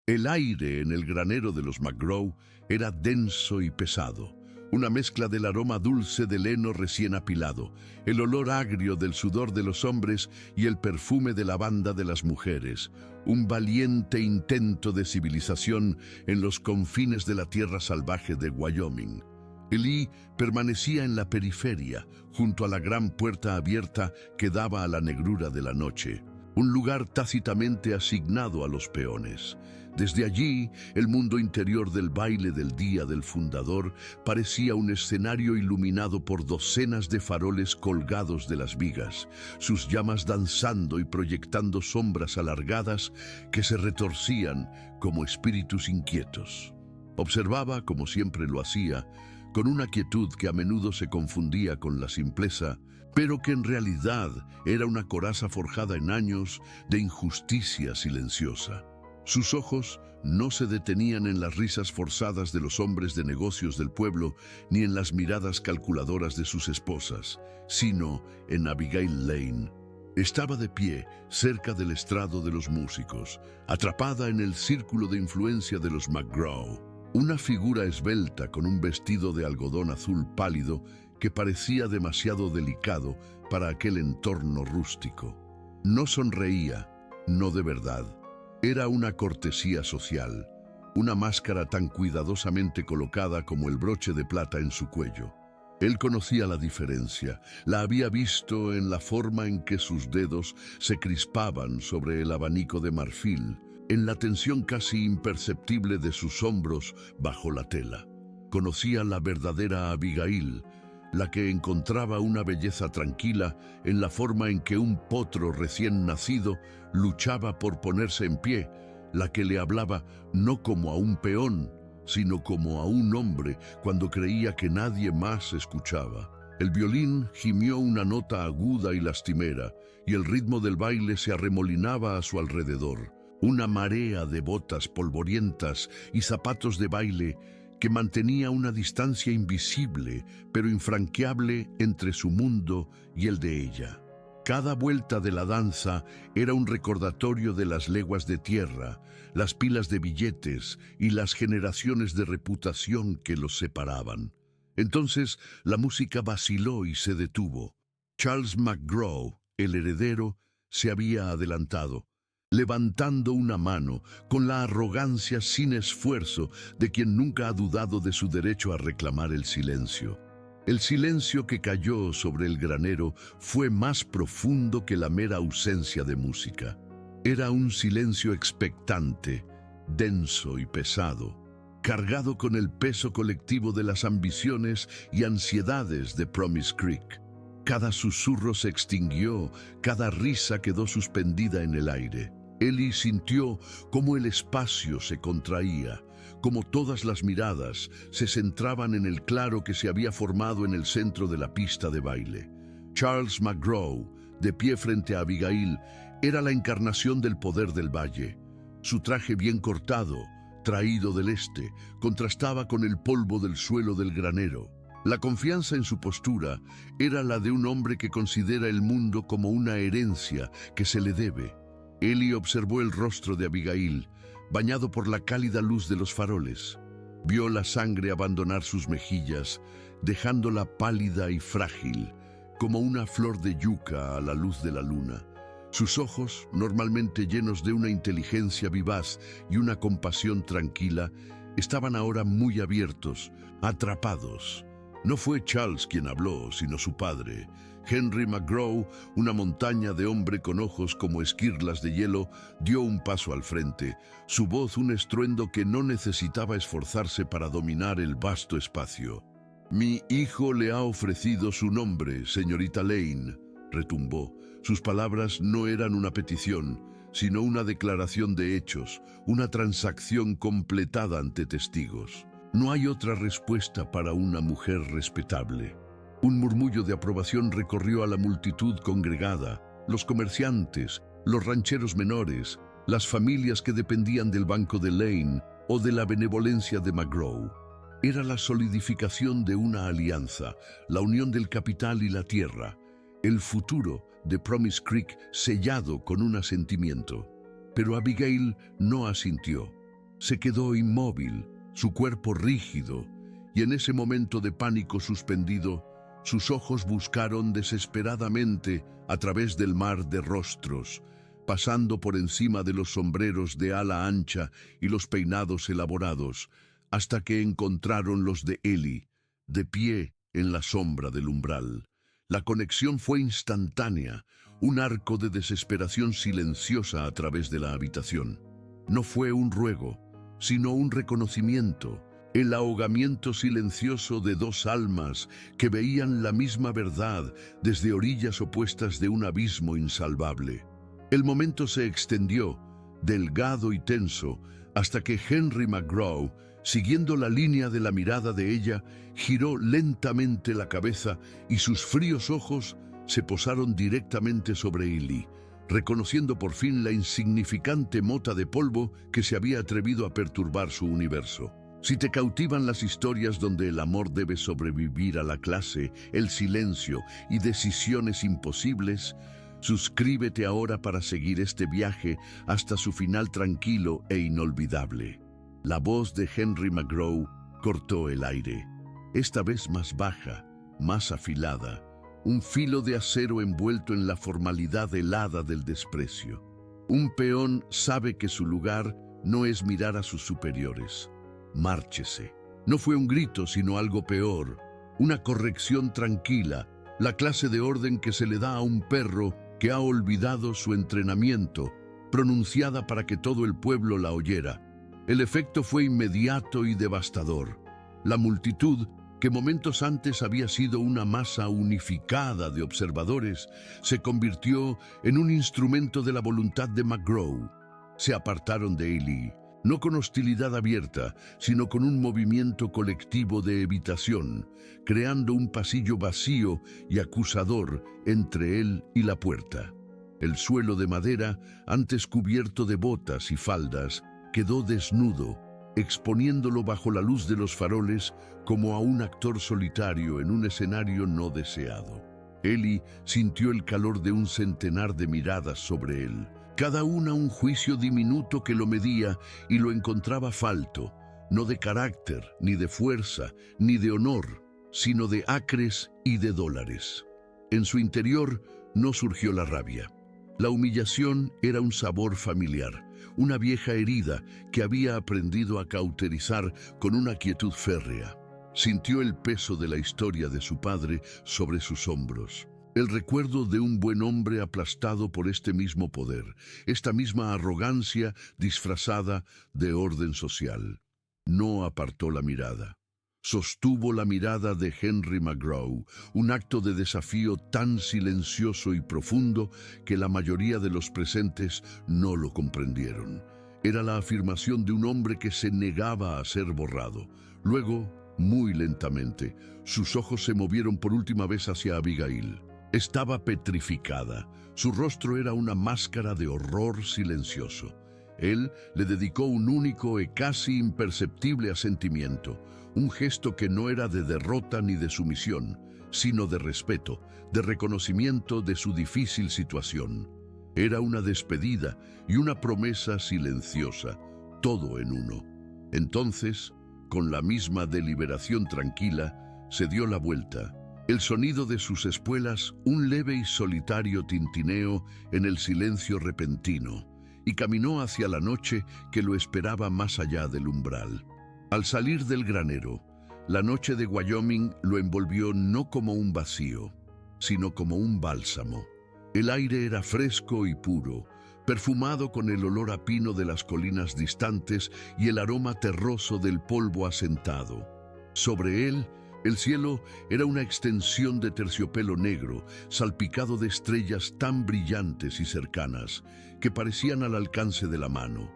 El aire en el granero de los McGraw era denso y pesado, una mezcla del aroma dulce del heno recién apilado, el olor agrio del sudor de los hombres y el perfume de lavanda de las mujeres, un valiente intento de civilización en los confines de la tierra salvaje de Wyoming. Elí permanecía en la periferia, junto a la gran puerta abierta que daba a la negrura de la noche, un lugar tácitamente asignado a los peones. Desde allí, el mundo interior del baile del Día del Fundador parecía un escenario iluminado por docenas de faroles colgados de las vigas, sus llamas danzando y proyectando sombras alargadas que se retorcían como espíritus inquietos. Observaba, como siempre lo hacía, con una quietud que a menudo se confundía con la simpleza, pero que en realidad era una coraza forjada en años de injusticia silenciosa. Sus ojos no se detenían en las risas forzadas de los hombres de negocios del pueblo, ni en las miradas calculadoras de sus esposas, sino en Abigail Lane. Estaba de pie, cerca del estrado de los músicos, atrapada en el círculo de influencia de los McGraw. Una figura esbelta con un vestido de algodón azul pálido que parecía demasiado delicado para aquel entorno rústico. No sonreía, no de verdad. Era una cortesía social, una máscara tan cuidadosamente colocada como el broche de plata en su cuello. Él conocía la diferencia, la había visto en la forma en que sus dedos se crispaban sobre el abanico de marfil, en la tensión casi imperceptible de sus hombros bajo la tela. Conocía la verdadera Abigail, la que encontraba una belleza tranquila en la forma en que un potro recién nacido luchaba por ponerse en pie, la que le hablaba no como a un peón, sino como a un hombre cuando creía que nadie más escuchaba. El violín gimió una nota aguda y lastimera, y el ritmo del baile se arremolinaba a su alrededor. Una marea de botas polvorientas y zapatos de baile que mantenía una distancia invisible pero infranqueable entre su mundo y el de ella. Cada vuelta de la danza era un recordatorio de las leguas de tierra, las pilas de billetes y las generaciones de reputación que los separaban. Entonces la música vaciló y se detuvo. Charles McGraw, el heredero, se había adelantado, levantando una mano con la arrogancia sin esfuerzo de quien nunca ha dudado de su derecho a reclamar el silencio. El silencio que cayó sobre el granero fue más profundo que la mera ausencia de música. Era un silencio expectante, denso y pesado, cargado con el peso colectivo de las ambiciones y ansiedades de Promise Creek. Cada susurro se extinguió, cada risa quedó suspendida en el aire. Elí sintió cómo el espacio se contraía, como todas las miradas se centraban en el claro que se había formado en el centro de la pista de baile. Charles McGraw, de pie frente a Abigail, era la encarnación del poder del valle. Su traje bien cortado, traído del este, contrastaba con el polvo del suelo del granero. La confianza en su postura era la de un hombre que considera el mundo como una herencia que se le debe. Elí observó el rostro de Abigail, bañado por la cálida luz de los faroles. Vio la sangre abandonar sus mejillas, dejándola pálida y frágil, como una flor de yuca a la luz de la luna. Sus ojos, normalmente llenos de una inteligencia vivaz y una compasión tranquila, estaban ahora muy abiertos, atrapados. No fue Charles quien habló, sino su padre. Henry McGraw, una montaña de hombre con ojos como esquirlas de hielo, dio un paso al frente, su voz un estruendo que no necesitaba esforzarse para dominar el vasto espacio. «Mi hijo le ha ofrecido su nombre, señorita Lane», retumbó. Sus palabras no eran una petición, sino una declaración de hechos, una transacción completada ante testigos. No hay otra respuesta para una mujer respetable. Un murmullo de aprobación recorrió a la multitud congregada, los comerciantes, los rancheros menores, las familias que dependían del banco de Lane o de la benevolencia de McGraw. Era la solidificación de una alianza, la unión del capital y la tierra, el futuro de Promise Creek sellado con un asentimiento. Pero Abigail no asintió. se quedó inmóvil, su cuerpo rígido, y en ese momento de pánico suspendido, sus ojos buscaron desesperadamente a través del mar de rostros, pasando por encima de los sombreros de ala ancha y los peinados elaborados, hasta que encontraron los de Eli, de pie en la sombra del umbral. La conexión fue instantánea, un arco de desesperación silenciosa a través de la habitación. No fue un ruego, sino un reconocimiento, el ahogamiento silencioso de dos almas que veían la misma verdad desde orillas opuestas de un abismo insalvable. El momento se extendió, delgado y tenso, hasta que Henry McGraw, siguiendo la línea de la mirada de ella, giró lentamente la cabeza y sus fríos ojos se posaron directamente sobre Eli, reconociendo por fin la insignificante mota de polvo que se había atrevido a perturbar su universo. Si te cautivan las historias donde el amor debe sobrevivir a la clase, el silencio y decisiones imposibles, suscríbete ahora para seguir este viaje hasta su final tranquilo e inolvidable. La voz de Henry McGraw cortó el aire, esta vez más baja, más afilada, un filo de acero envuelto en la formalidad helada del desprecio. Un peón sabe que su lugar no es mirar a sus superiores. Márchese. No fue un grito, sino algo peor, una corrección tranquila, la clase de orden que se le da a un perro que ha olvidado su entrenamiento, pronunciada para que todo el pueblo la oyera. El efecto fue inmediato y devastador. La multitud, que momentos antes había sido una masa unificada de observadores, se convirtió en un instrumento de la voluntad de McGraw. Se apartaron de Eli, no con hostilidad abierta, sino con un movimiento colectivo de evitación, creando un pasillo vacío y acusador entre él y la puerta. El suelo de madera, antes cubierto de botas y faldas, quedó desnudo, exponiéndolo bajo la luz de los faroles como a un actor solitario en un escenario no deseado. Eli sintió el calor de un centenar de miradas sobre él, cada una un juicio diminuto que lo medía y lo encontraba falto, no de carácter, ni de fuerza, ni de honor, sino de acres y de dólares. En su interior no surgió la rabia. La humillación era un sabor familiar, una vieja herida que había aprendido a cauterizar con una quietud férrea. Sintió el peso de la historia de su padre sobre sus hombros. El recuerdo de un buen hombre aplastado por este mismo poder, esta misma arrogancia disfrazada de orden social. No apartó la mirada. Sostuvo la mirada de Henry McGraw, un acto de desafío tan silencioso y profundo que la mayoría de los presentes no lo comprendieron. Era la afirmación de un hombre que se negaba a ser borrado. Luego, muy lentamente, sus ojos se movieron por última vez hacia Abigail. Estaba petrificada. Su rostro era una máscara de horror silencioso. Él le dedicó un único y casi imperceptible asentimiento, un gesto que no era de derrota ni de sumisión, sino de respeto, de reconocimiento de su difícil situación. Era una despedida y una promesa silenciosa, todo en uno. Entonces, con la misma deliberación tranquila, se dio la vuelta. El sonido de sus espuelas, un leve y solitario tintineo en el silencio repentino, y caminó hacia la noche que lo esperaba más allá del umbral. Al salir del granero, la noche de Wyoming lo envolvió no como un vacío, sino como un bálsamo. El aire era fresco y puro, perfumado con el olor a pino de las colinas distantes y el aroma terroso del polvo asentado. Sobre él, el cielo era una extensión de terciopelo negro, salpicado de estrellas tan brillantes y cercanas, que parecían al alcance de la mano.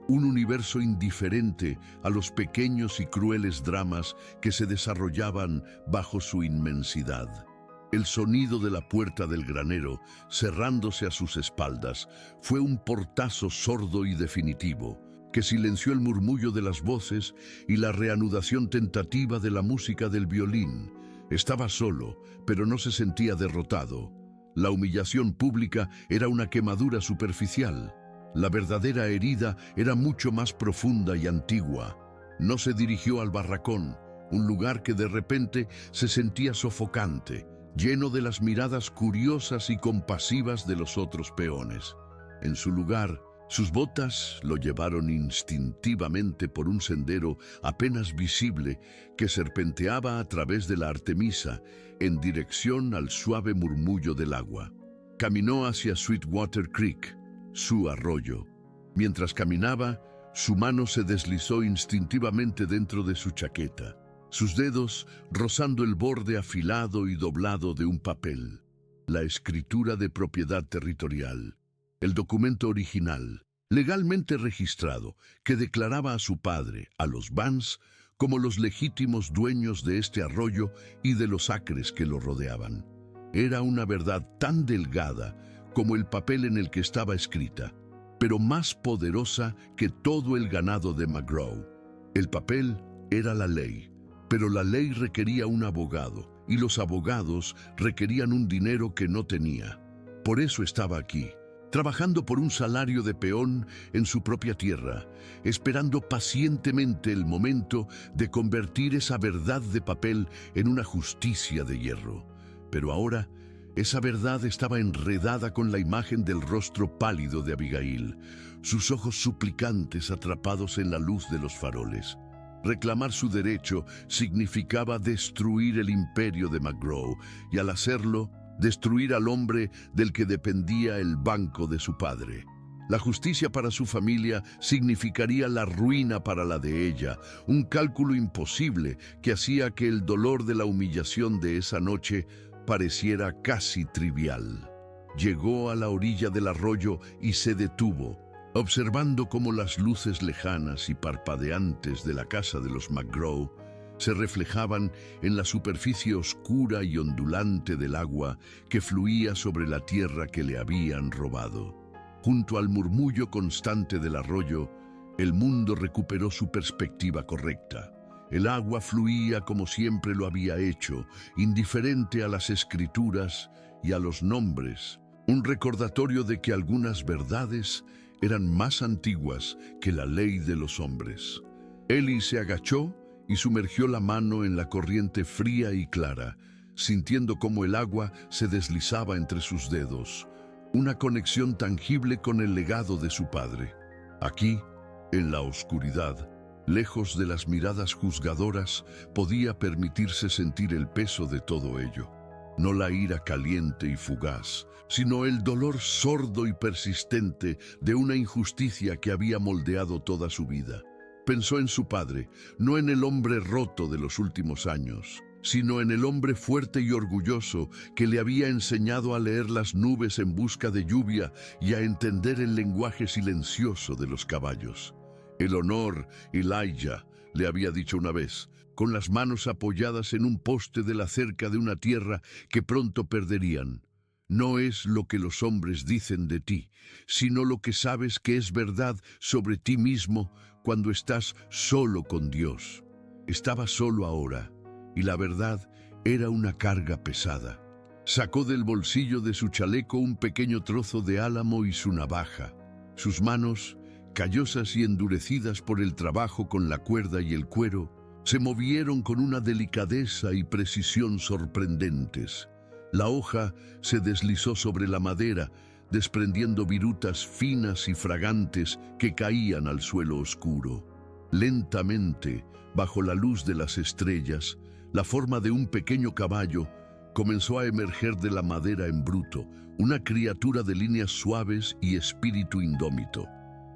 Un universo indiferente a los pequeños y crueles dramas que se desarrollaban bajo su inmensidad. El sonido de la puerta del granero, cerrándose a sus espaldas, fue un portazo sordo y definitivo, que silenció el murmullo de las voces y la reanudación tentativa de la música del violín. Estaba solo, pero no se sentía derrotado. La humillación pública era una quemadura superficial. La verdadera herida era mucho más profunda y antigua. No se dirigió al barracón, un lugar que de repente se sentía sofocante, lleno de las miradas curiosas y compasivas de los otros peones. En su lugar, sus botas lo llevaron instintivamente por un sendero apenas visible que serpenteaba a través de la Artemisa en dirección al suave murmullo del agua. Caminó hacia Sweetwater Creek, su arroyo. Mientras caminaba, su mano se deslizó instintivamente dentro de su chaqueta, sus dedos rozando el borde afilado y doblado de un papel. La escritura de propiedad territorial. El documento original, legalmente registrado, que declaraba a su padre, a los Vance, como los legítimos dueños de este arroyo y de los acres que lo rodeaban. Era una verdad tan delgada como el papel en el que estaba escrita, pero más poderosa que todo el ganado de McGraw. El papel era la ley, pero la ley requería un abogado, y los abogados requerían un dinero que no tenía. Por eso estaba aquí, trabajando por un salario de peón en su propia tierra, esperando pacientemente el momento de convertir esa verdad de papel en una justicia de hierro. Pero ahora, esa verdad estaba enredada con la imagen del rostro pálido de Abigail, sus ojos suplicantes atrapados en la luz de los faroles. Reclamar su derecho significaba destruir el imperio de McGraw y al hacerlo, destruir al hombre del que dependía el banco de su padre. La justicia para su familia significaría la ruina para la de ella, un cálculo imposible que hacía que el dolor de la humillación de esa noche pareciera casi trivial. Llegó a la orilla del arroyo y se detuvo, observando cómo las luces lejanas y parpadeantes de la casa de los McGraw se reflejaban en la superficie oscura y ondulante del agua que fluía sobre la tierra que le habían robado. Junto al murmullo constante del arroyo, el mundo recuperó su perspectiva correcta. El agua fluía como siempre lo había hecho, indiferente a las escrituras y a los nombres, un recordatorio de que algunas verdades eran más antiguas que la ley de los hombres. Eli se agachó y sumergió la mano en la corriente fría y clara, sintiendo cómo el agua se deslizaba entre sus dedos, una conexión tangible con el legado de su padre. Aquí, en la oscuridad, lejos de las miradas juzgadoras, podía permitirse sentir el peso de todo ello. No la ira caliente y fugaz, sino el dolor sordo y persistente de una injusticia que había moldeado toda su vida. Pensó en su padre, no en el hombre roto de los últimos años, sino en el hombre fuerte y orgulloso que le había enseñado a leer las nubes en busca de lluvia y a entender el lenguaje silencioso de los caballos. El honor, Elijah, le había dicho una vez, con las manos apoyadas en un poste de la cerca de una tierra que pronto perderían. No es lo que los hombres dicen de ti, sino lo que sabes que es verdad sobre ti mismo cuando estás solo con Dios. Estaba solo ahora, y la verdad era una carga pesada. Sacó del bolsillo de su chaleco un pequeño trozo de álamo y su navaja. Sus manos, callosas y endurecidas por el trabajo con la cuerda y el cuero, se movieron con una delicadeza y precisión sorprendentes. La hoja se deslizó sobre la madera, desprendiendo virutas finas y fragantes que caían al suelo oscuro. Lentamente, bajo la luz de las estrellas, la forma de un pequeño caballo comenzó a emerger de la madera en bruto, una criatura de líneas suaves y espíritu indómito.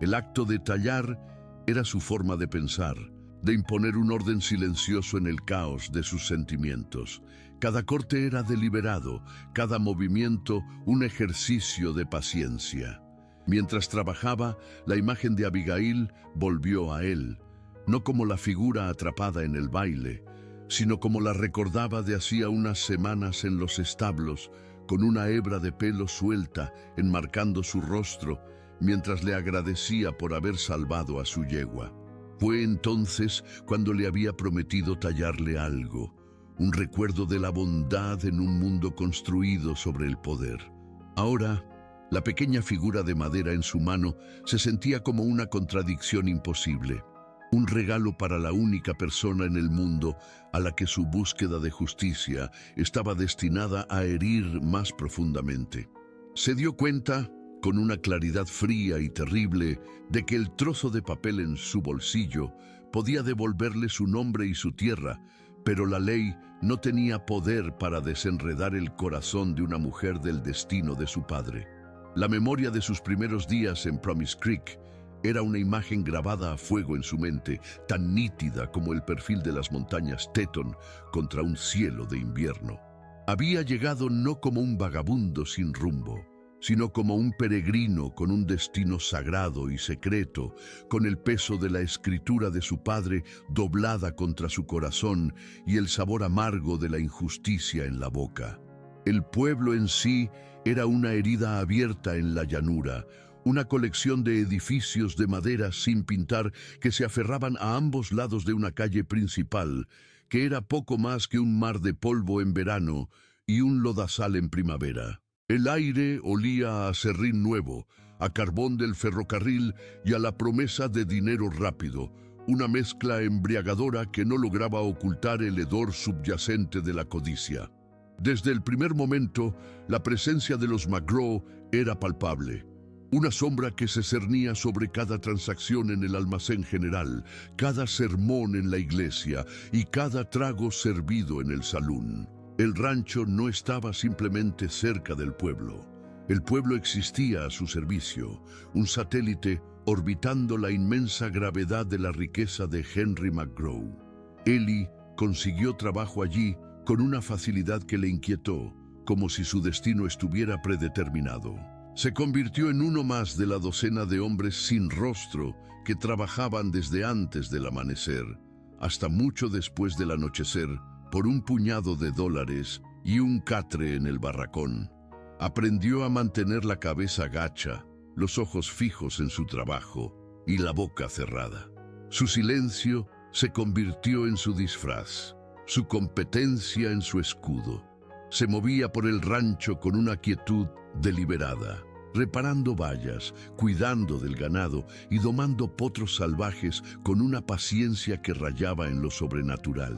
El acto de tallar era su forma de pensar, de imponer un orden silencioso en el caos de sus sentimientos. Cada corte era deliberado, cada movimiento un ejercicio de paciencia. Mientras trabajaba, la imagen de Abigail volvió a él, no como la figura atrapada en el baile, sino como la recordaba de hacía unas semanas en los establos, con una hebra de pelo suelta enmarcando su rostro, mientras le agradecía por haber salvado a su yegua. Fue entonces cuando le había prometido tallarle algo, un recuerdo de la bondad en un mundo construido sobre el poder. Ahora, La pequeña figura de madera en su mano se sentía como una contradicción imposible. Un regalo para la única persona en el mundo a la que su búsqueda de justicia estaba destinada a herir más profundamente. Se dio cuenta, con una claridad fría y terrible, de que el trozo de papel en su bolsillo podía devolverle su nombre y su tierra, pero la ley no tenía poder para desenredar el corazón de una mujer del destino de su padre. La memoria de sus primeros días en Promise Creek era una imagen grabada a fuego en su mente, tan nítida como el perfil de las montañas Teton contra un cielo de invierno. Había llegado no como un vagabundo sin rumbo, sino como un peregrino con un destino sagrado y secreto, con el peso de la escritura de su padre doblada contra su corazón y el sabor amargo de la injusticia en la boca. El pueblo en sí era una herida abierta en la llanura, una colección de edificios de madera sin pintar que se aferraban a ambos lados de una calle principal, que era poco más que un mar de polvo en verano y un lodazal en primavera. El aire olía a serrín nuevo, a carbón del ferrocarril y a la promesa de dinero rápido, una mezcla embriagadora que no lograba ocultar el hedor subyacente de la codicia. Desde el primer momento, la presencia de los McGraw era palpable. Una sombra que se cernía sobre cada transacción en el almacén general, cada sermón en la iglesia y cada trago servido en el salón. El rancho no estaba simplemente cerca del pueblo. El pueblo existía a su servicio, un satélite orbitando la inmensa gravedad de la riqueza de Henry McGraw. Ellie consiguió trabajo allí con una facilidad que le inquietó, como si su destino estuviera predeterminado. Se convirtió en uno más de la docena de hombres sin rostro que trabajaban desde antes del amanecer, hasta mucho después del anochecer, por un puñado de dólares y un catre en el barracón. Aprendió a mantener la cabeza gacha, los ojos fijos en su trabajo y la boca cerrada. Su silencio se convirtió en su disfraz, su competencia en su escudo. Se movía por el rancho con una quietud deliberada, reparando vallas, cuidando del ganado y domando potros salvajes con una paciencia que rayaba en lo sobrenatural.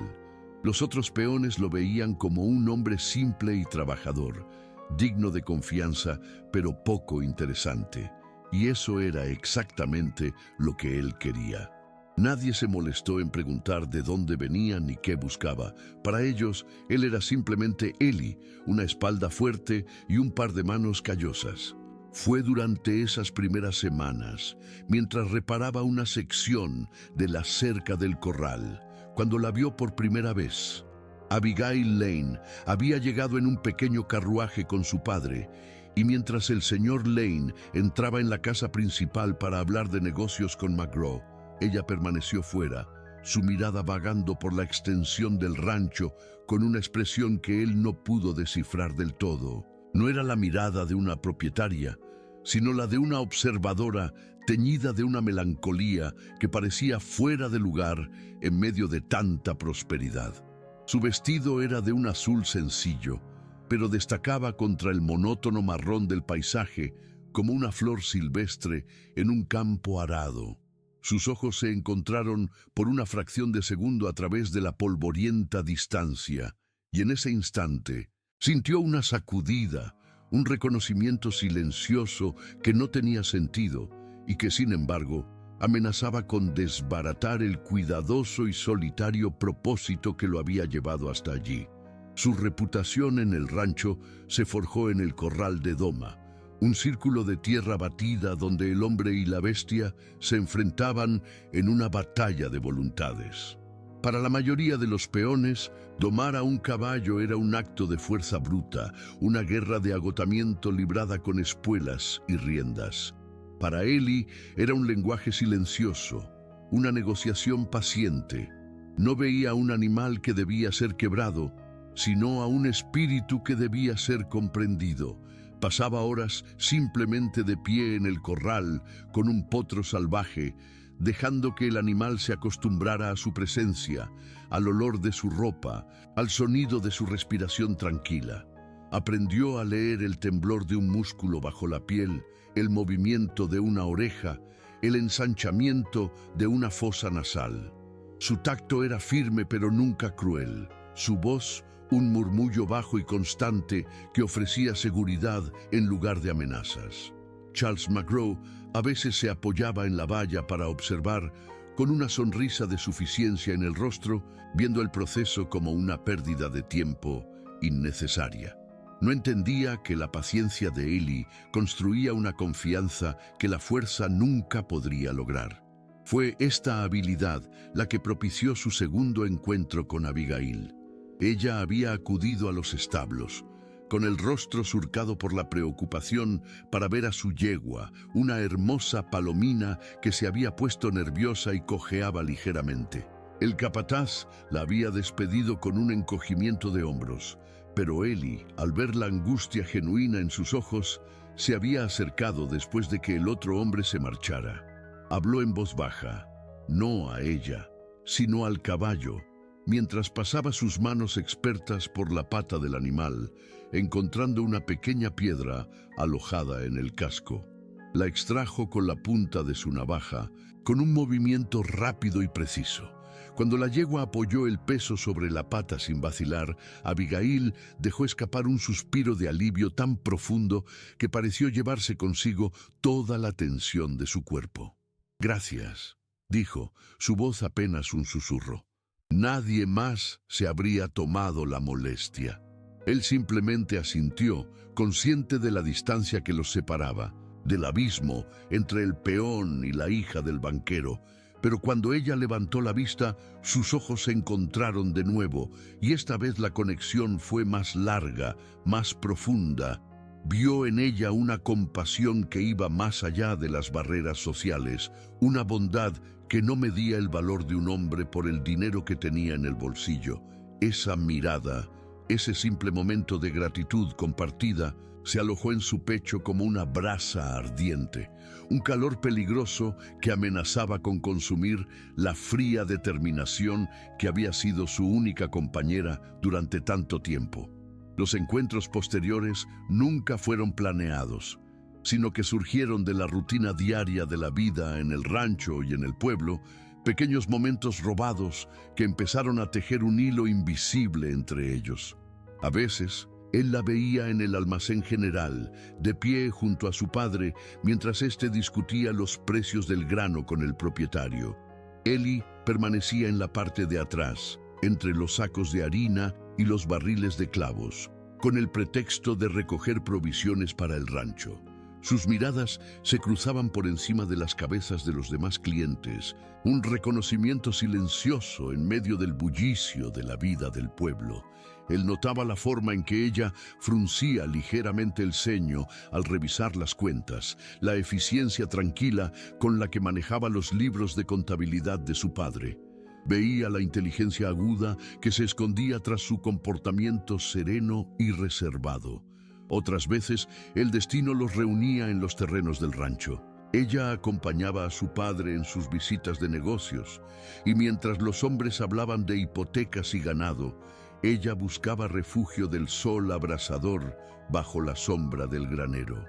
Los otros peones lo veían como un hombre simple y trabajador, digno de confianza, pero poco interesante. Y eso era exactamente lo que él quería. Nadie se molestó en preguntar de dónde venía ni qué buscaba. Para ellos, él era simplemente Ellie, una espalda fuerte y un par de manos callosas. Fue durante esas primeras semanas, mientras reparaba una sección de la cerca del corral, cuando la vio por primera vez. Abigail Lane había llegado en un pequeño carruaje con su padre, y mientras el señor Lane entraba en la casa principal para hablar de negocios con McGraw, ella permaneció fuera, su mirada vagando por la extensión del rancho con una expresión que él no pudo descifrar del todo. No era la mirada de una propietaria, sino la de una observadora teñida de una melancolía que parecía fuera de lugar en medio de tanta prosperidad. Su vestido era de un azul sencillo, pero destacaba contra el monótono marrón del paisaje como una flor silvestre en un campo arado. Sus ojos se encontraron por una fracción de segundo a través de la polvorienta distancia, y en ese instante sintió una sacudida, un reconocimiento silencioso que no tenía sentido y que, sin embargo, amenazaba con desbaratar el cuidadoso y solitario propósito que lo había llevado hasta allí. Su reputación en el rancho se forjó en el corral de Doma, un círculo de tierra batida donde el hombre y la bestia se enfrentaban en una batalla de voluntades. Para la mayoría de los peones, domar a un caballo era un acto de fuerza bruta, una guerra de agotamiento librada con espuelas y riendas. Para Ellie era un lenguaje silencioso, una negociación paciente. No veía a un animal que debía ser quebrado, sino a un espíritu que debía ser comprendido. Pasaba horas simplemente de pie en el corral con un potro salvaje, dejando que el animal se acostumbrara a su presencia, al olor de su ropa, al sonido de su respiración tranquila. Aprendió a leer el temblor de un músculo bajo la piel, el movimiento de una oreja, el ensanchamiento de una fosa nasal. Su tacto era firme pero nunca cruel. Su voz, un murmullo bajo y constante que ofrecía seguridad en lugar de amenazas. Charles McGraw a veces se apoyaba en la valla para observar, con una sonrisa de suficiencia en el rostro, viendo el proceso como una pérdida de tiempo innecesaria. No entendía que la paciencia de Ellie construía una confianza que la fuerza nunca podría lograr. Fue esta habilidad la que propició su segundo encuentro con Abigail. Ella había acudido a los establos, con el rostro surcado por la preocupación para ver a su yegua, una hermosa palomina que se había puesto nerviosa y cojeaba ligeramente. El capataz la había despedido con un encogimiento de hombros, pero Ellie, al ver la angustia genuina en sus ojos, se había acercado después de que el otro hombre se marchara. Habló en voz baja, no a ella, sino al caballo, mientras pasaba sus manos expertas por la pata del animal, encontrando una pequeña piedra alojada en el casco. La extrajo con la punta de su navaja, con un movimiento rápido y preciso. Cuando la yegua apoyó el peso sobre la pata sin vacilar, Abigail dejó escapar un suspiro de alivio tan profundo que pareció llevarse consigo toda la tensión de su cuerpo. «Gracias», dijo, su voz apenas un susurro. Nadie más se habría tomado la molestia. Él simplemente asintió, consciente de la distancia que los separaba, del abismo entre el peón y la hija del banquero. Pero cuando ella levantó la vista, sus ojos se encontraron de nuevo, y esta vez la conexión fue más larga, más profunda. Vio en ella una compasión que iba más allá de las barreras sociales, una bondad que no medía el valor de un hombre por el dinero que tenía en el bolsillo. Esa mirada, ese simple momento de gratitud compartida, se alojó en su pecho como una brasa ardiente, un calor peligroso que amenazaba con consumir la fría determinación que había sido su única compañera durante tanto tiempo. Los encuentros posteriores nunca fueron planeados, sino que surgieron de la rutina diaria de la vida en el rancho y en el pueblo, pequeños momentos robados que empezaron a tejer un hilo invisible entre ellos. A veces, él la veía en el almacén general, de pie junto a su padre, mientras éste discutía los precios del grano con el propietario. Ellie permanecía en la parte de atrás, entre los sacos de harina y los barriles de clavos, con el pretexto de recoger provisiones para el rancho. Sus miradas se cruzaban por encima de las cabezas de los demás clientes, un reconocimiento silencioso en medio del bullicio de la vida del pueblo. Él notaba la forma en que ella fruncía ligeramente el ceño al revisar las cuentas, la eficiencia tranquila con la que manejaba los libros de contabilidad de su padre. Veía la inteligencia aguda que se escondía tras su comportamiento sereno y reservado. Otras veces, el destino los reunía en los terrenos del rancho. Ella acompañaba a su padre en sus visitas de negocios, y mientras los hombres hablaban de hipotecas y ganado, ella buscaba refugio del sol abrasador bajo la sombra del granero.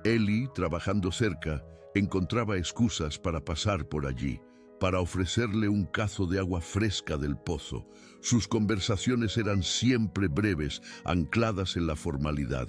Ellie, trabajando cerca, encontraba excusas para pasar por allí, para ofrecerle un cazo de agua fresca del pozo. Sus conversaciones eran siempre breves, ancladas en la formalidad.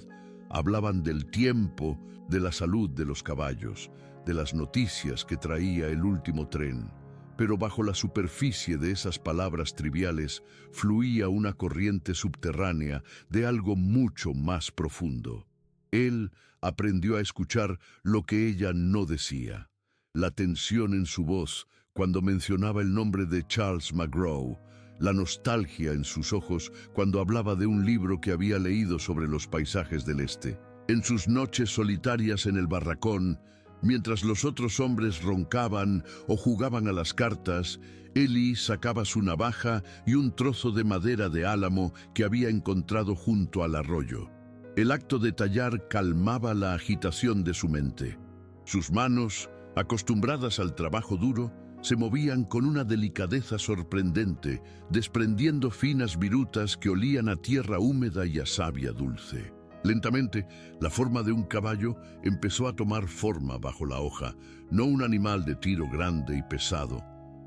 Hablaban del tiempo, de la salud de los caballos, de las noticias que traía el último tren. Pero bajo la superficie de esas palabras triviales fluía una corriente subterránea de algo mucho más profundo. Él aprendió a escuchar lo que ella no decía. La tensión en su voz cuando mencionaba el nombre de Charles McGraw, la nostalgia en sus ojos cuando hablaba de un libro que había leído sobre los paisajes del este. En sus noches solitarias en el barracón, mientras los otros hombres roncaban o jugaban a las cartas, Ellie sacaba su navaja y un trozo de madera de álamo que había encontrado junto al arroyo. El acto de tallar calmaba la agitación de su mente. Sus manos, acostumbradas al trabajo duro, se movían con una delicadeza sorprendente, desprendiendo finas virutas que olían a tierra húmeda y a savia dulce. Lentamente, la forma de un caballo empezó a tomar forma bajo la hoja, no un animal de tiro grande y pesado,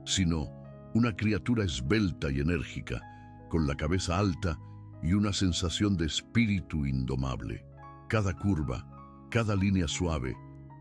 sino una criatura esbelta y enérgica, con la cabeza alta y una sensación de espíritu indomable. Cada curva, cada línea suave,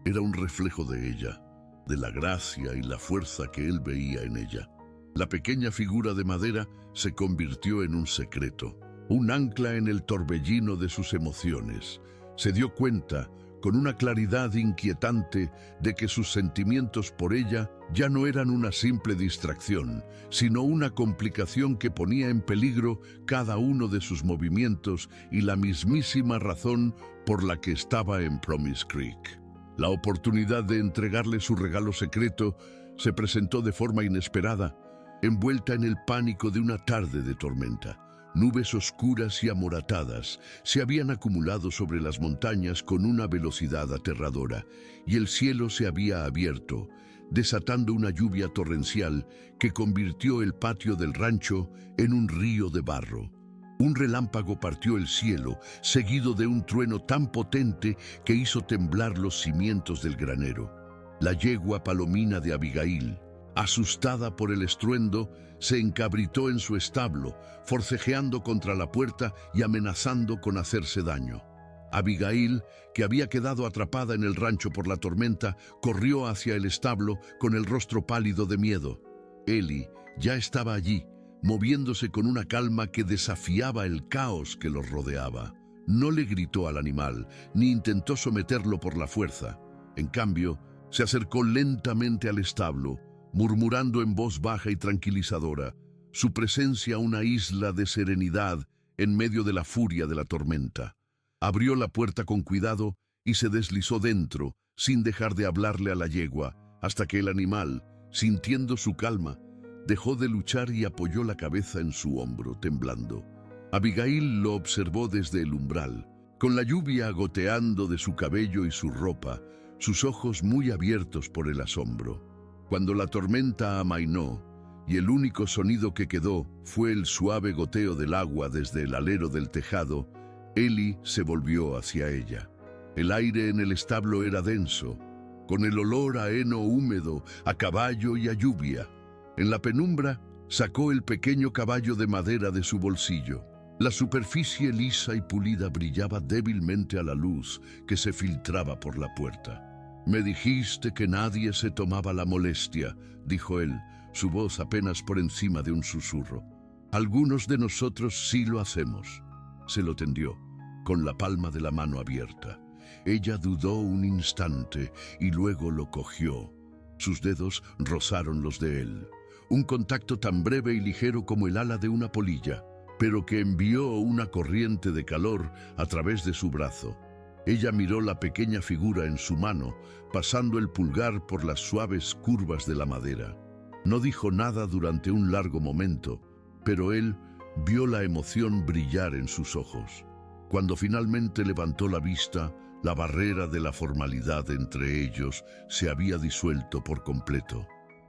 era un reflejo de ella, de la gracia y la fuerza que él veía en ella. La pequeña figura de madera se convirtió en un secreto, un ancla en el torbellino de sus emociones. Se dio cuenta, con una claridad inquietante, de que sus sentimientos por ella ya no eran una simple distracción, sino una complicación que ponía en peligro cada uno de sus movimientos y la mismísima razón por la que estaba en Promise Creek. La oportunidad de entregarle su regalo secreto se presentó de forma inesperada, envuelta en el pánico de una tarde de tormenta. Nubes oscuras y amoratadas se habían acumulado sobre las montañas con una velocidad aterradora, y el cielo se había abierto, desatando una lluvia torrencial que convirtió el patio del rancho en un río de barro. Un relámpago partió el cielo, seguido de un trueno tan potente que hizo temblar los cimientos del granero. La yegua palomina de Abigail, asustada por el estruendo, se encabritó en su establo, forcejeando contra la puerta y amenazando con hacerse daño. Abigail, que había quedado atrapada en el rancho por la tormenta, corrió hacia el establo con el rostro pálido de miedo. Eli ya estaba allí, moviéndose con una calma que desafiaba el caos que los rodeaba. No le gritó al animal, ni intentó someterlo por la fuerza. En cambio, se acercó lentamente al establo, murmurando en voz baja y tranquilizadora, su presencia una isla de serenidad en medio de la furia de la tormenta. Abrió la puerta con cuidado y se deslizó dentro, sin dejar de hablarle a la yegua, hasta que el animal, sintiendo su calma, dejó de luchar y apoyó la cabeza en su hombro, temblando. Abigail lo observó desde el umbral, con la lluvia goteando de su cabello y su ropa, sus ojos muy abiertos por el asombro. Cuando la tormenta amainó y el único sonido que quedó fue el suave goteo del agua desde el alero del tejado, Eli se volvió hacia ella. El aire en el establo era denso, con el olor a heno húmedo, a caballo y a lluvia. En la penumbra sacó el pequeño caballo de madera de su bolsillo. La superficie lisa y pulida brillaba débilmente a la luz que se filtraba por la puerta. «Me dijiste que nadie se tomaba la molestia», dijo él, su voz apenas por encima de un susurro. «Algunos de nosotros sí lo hacemos». Se lo tendió, con la palma de la mano abierta. Ella dudó un instante y luego lo cogió. Sus dedos rozaron los de él. Un contacto tan breve y ligero como el ala de una polilla, pero que envió una corriente de calor a través de su brazo. Ella miró la pequeña figura en su mano, pasando el pulgar por las suaves curvas de la madera. No dijo nada durante un largo momento, pero él vio la emoción brillar en sus ojos. Cuando finalmente levantó la vista, la barrera de la formalidad entre ellos se había disuelto por completo.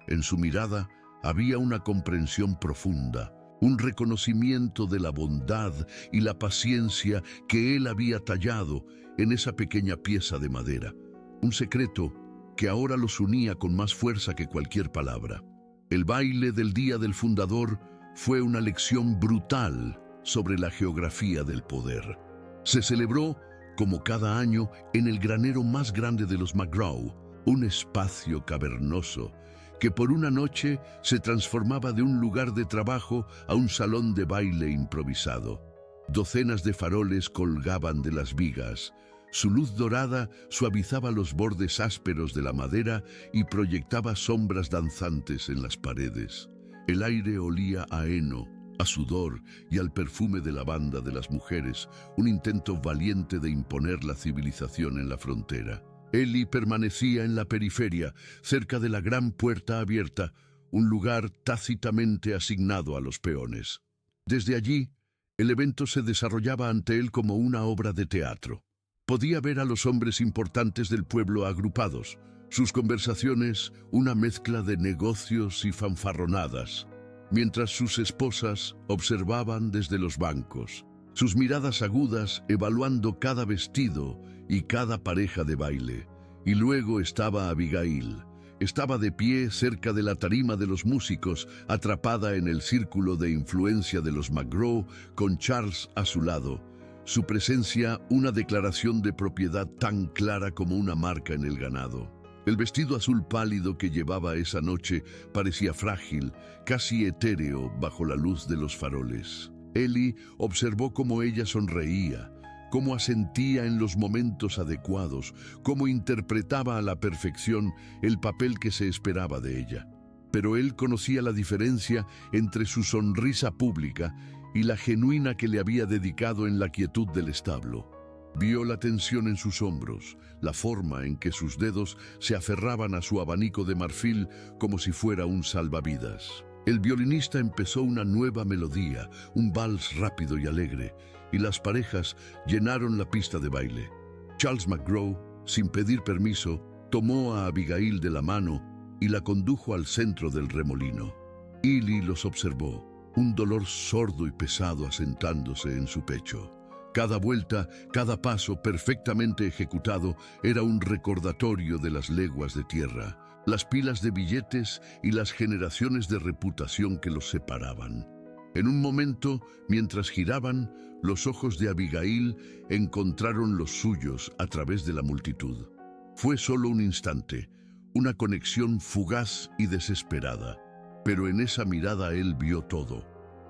En su mirada había una comprensión profunda, un reconocimiento de la bondad y la paciencia que él había tallado en esa pequeña pieza de madera, un secreto que ahora los unía con más fuerza que cualquier palabra. El baile del Día del Fundador fue una lección brutal sobre la geografía del poder. Se celebró, como cada año, en el granero más grande de los McGraw, un espacio cavernoso que por una noche se transformaba de un lugar de trabajo a un salón de baile improvisado. Docenas de faroles colgaban de las vigas. Su luz dorada suavizaba los bordes ásperos de la madera y proyectaba sombras danzantes en las paredes. El aire olía a heno, a sudor y al perfume de lavanda de las mujeres, un intento valiente de imponer la civilización en la frontera. Eli permanecía en la periferia, cerca de la gran puerta abierta, un lugar tácitamente asignado a los peones. Desde allí, el evento se desarrollaba ante él como una obra de teatro. Podía ver a los hombres importantes del pueblo agrupados, sus conversaciones una mezcla de negocios y fanfarronadas, mientras sus esposas observaban desde los bancos. sus miradas agudas evaluando cada vestido y cada pareja de baile. Y luego estaba Abigail. Estaba de pie cerca de la tarima de los músicos, atrapada en el círculo de influencia de los McGraw, con Charles a su lado. Su presencia, una declaración de propiedad tan clara como una marca en el ganado. El vestido azul pálido que llevaba esa noche parecía frágil, casi etéreo bajo la luz de los faroles. Ellie observó cómo ella sonreía, cómo asentía en los momentos adecuados, cómo interpretaba a la perfección el papel que se esperaba de ella. Pero él conocía la diferencia entre su sonrisa pública y la genuina que le había dedicado en la quietud del establo. Vio la tensión en sus hombros, la forma en que sus dedos se aferraban a su abanico de marfil como si fuera un salvavidas. El violinista empezó una nueva melodía, un vals rápido y alegre, y las parejas llenaron la pista de baile. Charles McGraw, sin pedir permiso, tomó a Abigail de la mano y la condujo al centro del remolino. Ellie los observó, un dolor sordo y pesado asentándose en su pecho. Cada vuelta, cada paso perfectamente ejecutado era un recordatorio de las leguas de tierra, las pilas de billetes y las generaciones de reputación que los separaban. En un momento, mientras giraban, los ojos de Abigail encontraron los suyos a través de la multitud. Fue solo un instante, una conexión fugaz y desesperada, pero en esa mirada él vio todo: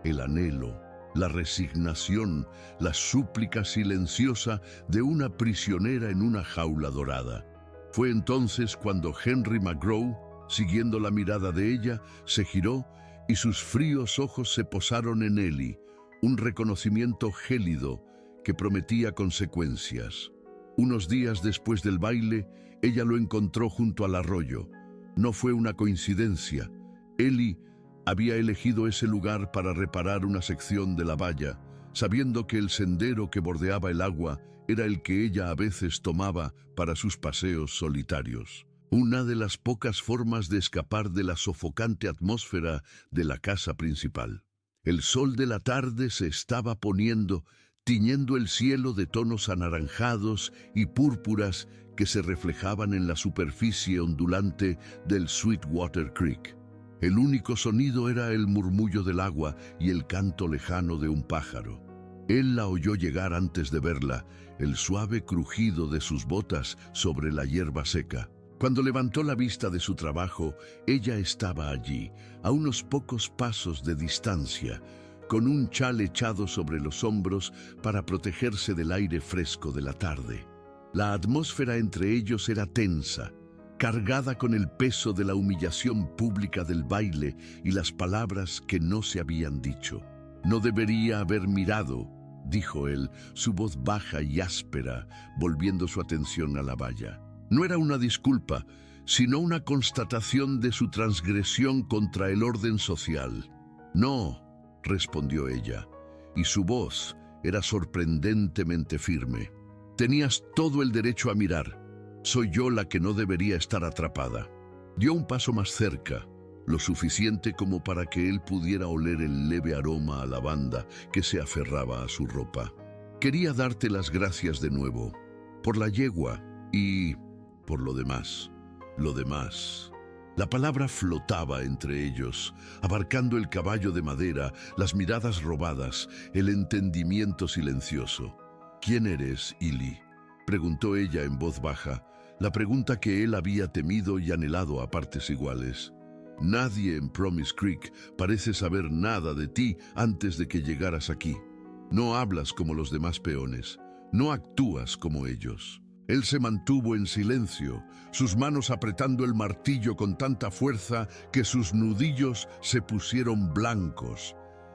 el anhelo, la resignación, la súplica silenciosa de una prisionera en una jaula dorada. Fue entonces cuando Henry McGraw, siguiendo la mirada de ella, se giró y sus fríos ojos se posaron en Ellie, un reconocimiento gélido que prometía consecuencias. Unos días después del baile, ella lo encontró junto al arroyo. No fue una coincidencia. Ellie había elegido ese lugar para reparar una sección de la valla, sabiendo que el sendero que bordeaba el agua era el que ella a veces tomaba para sus paseos solitarios. Una de las pocas formas de escapar de la sofocante atmósfera de la casa principal. El sol de la tarde se estaba poniendo, tiñendo el cielo de tonos anaranjados y púrpuras que se reflejaban en la superficie ondulante del Sweetwater Creek. El único sonido era el murmullo del agua y el canto lejano de un pájaro. Él la oyó llegar antes de verla, el suave crujido de sus botas sobre la hierba seca. Cuando levantó la vista de su trabajo, ella estaba allí, a unos pocos pasos de distancia, con un chal echado sobre los hombros para protegerse del aire fresco de la tarde. La atmósfera entre ellos era tensa, cargada con el peso de la humillación pública del baile y las palabras que no se habían dicho. «No debería haber mirado», dijo él, su voz baja y áspera, volviendo su atención a la valla. No era una disculpa, sino una constatación de su transgresión contra el orden social. «No», respondió ella, y su voz era sorprendentemente firme. «Tenías todo el derecho a mirar. Soy yo la que no debería estar atrapada». Dio un paso más cerca, lo suficiente como para que él pudiera oler el leve aroma a lavanda que se aferraba a su ropa. «Quería darte las gracias de nuevo, por la yegua y por lo demás». Lo demás. La palabra flotaba entre ellos, abarcando el caballo de madera, las miradas robadas, el entendimiento silencioso. «¿Quién eres, Ellie?», preguntó ella en voz baja, la pregunta que él había temido y anhelado a partes iguales. «Nadie en Promise Creek parece saber nada de ti antes de que llegaras aquí. No hablas como los demás peones, no actúas como ellos». Él se mantuvo en silencio, sus manos apretando el martillo con tanta fuerza que sus nudillos se pusieron blancos.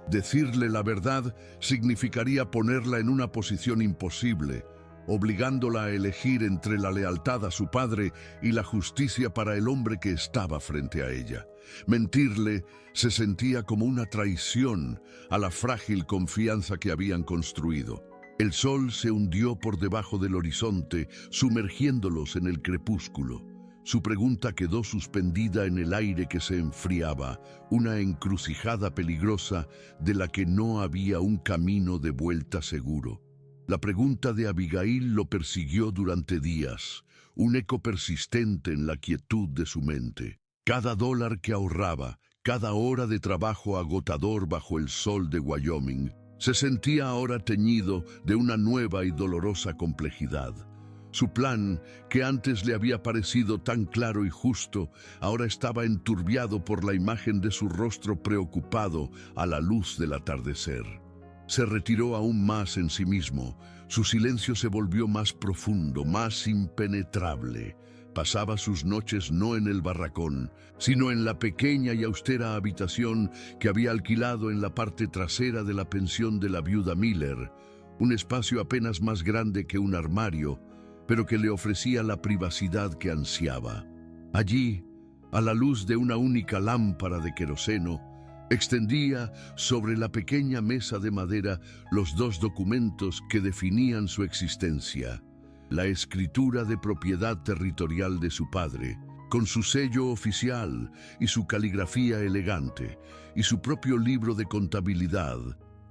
Decirle la verdad significaría ponerla en una posición imposible, obligándola a elegir entre la lealtad a su padre y la justicia para el hombre que estaba frente a ella. Mentirle se sentía como una traición a la frágil confianza que habían construido. El sol se hundió por debajo del horizonte, sumergiéndolos en el crepúsculo. Su pregunta quedó suspendida en el aire que se enfriaba, una encrucijada peligrosa de la que no había un camino de vuelta seguro. La pregunta de Abigail lo persiguió durante días, un eco persistente en la quietud de su mente. Cada dólar que ahorraba, cada hora de trabajo agotador bajo el sol de Wyoming, se sentía ahora teñido de una nueva y dolorosa complejidad. Su plan, que antes le había parecido tan claro y justo, ahora estaba enturbiado por la imagen de su rostro preocupado a la luz del atardecer. Se retiró aún más en sí mismo. Su silencio se volvió más profundo, más impenetrable. Pasaba sus noches no en el barracón, sino en la pequeña y austera habitación que había alquilado en la parte trasera de la pensión de la viuda Miller, un espacio apenas más grande que un armario, pero que le ofrecía la privacidad que ansiaba. Allí, a la luz de una única lámpara de queroseno, extendía sobre la pequeña mesa de madera los dos documentos que definían su existencia: la escritura de propiedad territorial de su padre, con su sello oficial y su caligrafía elegante, y su propio libro de contabilidad,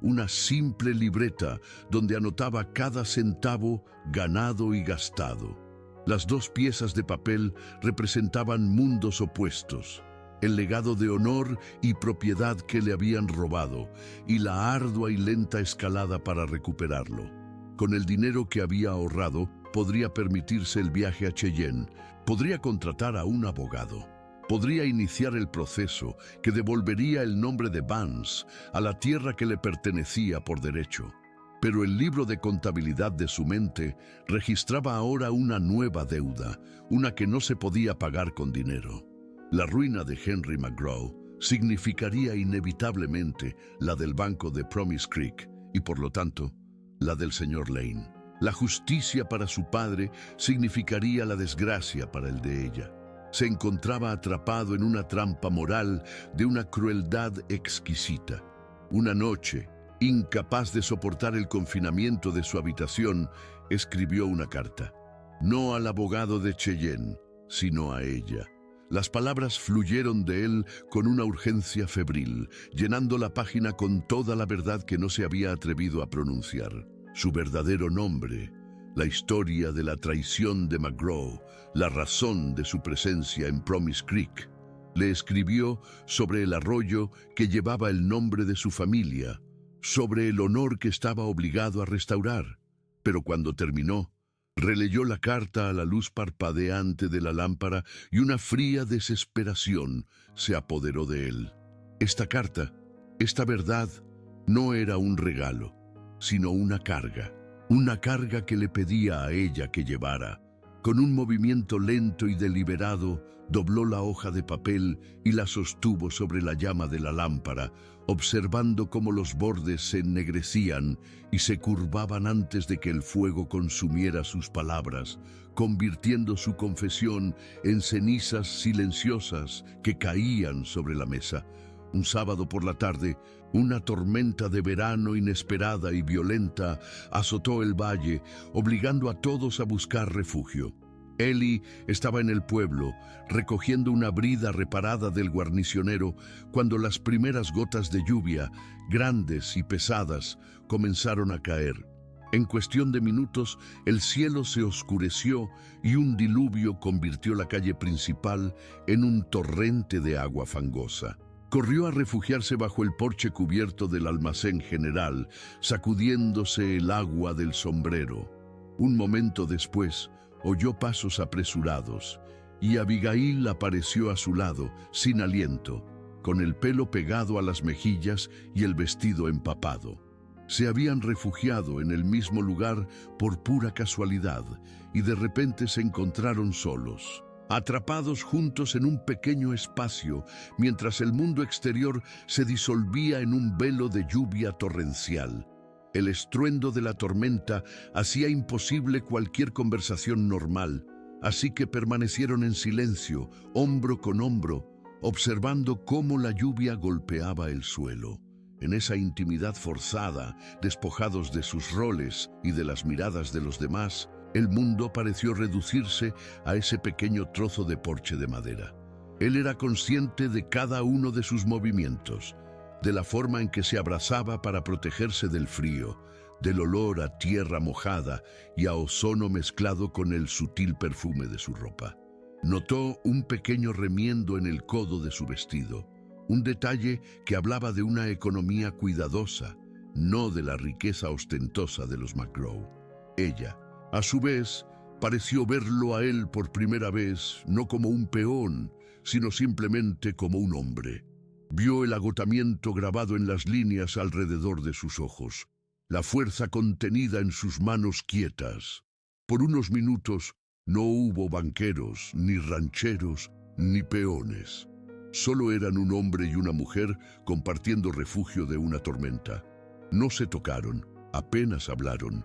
una simple libreta donde anotaba cada centavo ganado y gastado. Las dos piezas de papel representaban mundos opuestos: el legado de honor y propiedad que le habían robado, y la ardua y lenta escalada para recuperarlo. Con el dinero que había ahorrado, podría permitirse el viaje a Cheyenne, podría contratar a un abogado, podría iniciar el proceso que devolvería el nombre de Vance a la tierra que le pertenecía por derecho. Pero el libro de contabilidad de su mente registraba ahora una nueva deuda, una que no se podía pagar con dinero. La ruina de Henry McGraw significaría inevitablemente la del banco de Promise Creek y, por lo tanto, la del señor Lane. La justicia para su padre significaría la desgracia para el de ella. Se encontraba atrapado en una trampa moral de una crueldad exquisita. Una noche, incapaz de soportar el confinamiento de su habitación, escribió una carta. No al abogado de Cheyenne, sino a ella. Las palabras fluyeron de él con una urgencia febril, llenando la página con toda la verdad que no se había atrevido a pronunciar. Su verdadero nombre, la historia de la traición de McGraw, la razón de su presencia en Promise Creek. Le escribió sobre el arroyo que llevaba el nombre de su familia, sobre el honor que estaba obligado a restaurar. Pero cuando terminó, releyó la carta a la luz parpadeante de la lámpara y una fría desesperación se apoderó de él. Esta carta, esta verdad, no era un regalo, sino una carga que le pedía a ella que llevara. Con un movimiento lento y deliberado, dobló la hoja de papel y la sostuvo sobre la llama de la lámpara, observando cómo los bordes se ennegrecían y se curvaban antes de que el fuego consumiera sus palabras, convirtiendo su confesión en cenizas silenciosas que caían sobre la mesa. Un sábado por la tarde, una tormenta de verano inesperada y violenta azotó el valle, obligando a todos a buscar refugio. Ellie estaba en el pueblo, recogiendo una brida reparada del guarnicionero, cuando las primeras gotas de lluvia, grandes y pesadas, comenzaron a caer. En cuestión de minutos, el cielo se oscureció y un diluvio convirtió la calle principal en un torrente de agua fangosa. Corrió a refugiarse bajo el porche cubierto del almacén general, sacudiéndose el agua del sombrero. Un momento después, oyó pasos apresurados, y Abigail apareció a su lado, sin aliento, con el pelo pegado a las mejillas y el vestido empapado. Se habían refugiado en el mismo lugar por pura casualidad, y de repente se encontraron solos, atrapados juntos en un pequeño espacio, mientras el mundo exterior se disolvía en un velo de lluvia torrencial. El estruendo de la tormenta hacía imposible cualquier conversación normal, así que permanecieron en silencio, hombro con hombro, observando cómo la lluvia golpeaba el suelo. En esa intimidad forzada, despojados de sus roles y de las miradas de los demás, El mundo pareció reducirse a ese pequeño trozo de porche de madera. Él era consciente de cada uno de sus movimientos, de la forma en que se abrazaba para protegerse del frío, del olor a tierra mojada y a ozono mezclado con el sutil perfume de su ropa. Notó un pequeño remiendo en el codo de su vestido, un detalle que hablaba de una economía cuidadosa, no de la riqueza ostentosa de los McGraw. Ella, a su vez, pareció verlo a él por primera vez, no como un peón, sino simplemente como un hombre. Vio el agotamiento grabado en las líneas alrededor de sus ojos, la fuerza contenida en sus manos quietas. Por unos minutos no hubo banqueros, ni rancheros, ni peones. Solo eran un hombre y una mujer compartiendo refugio de una tormenta. No se tocaron, apenas hablaron,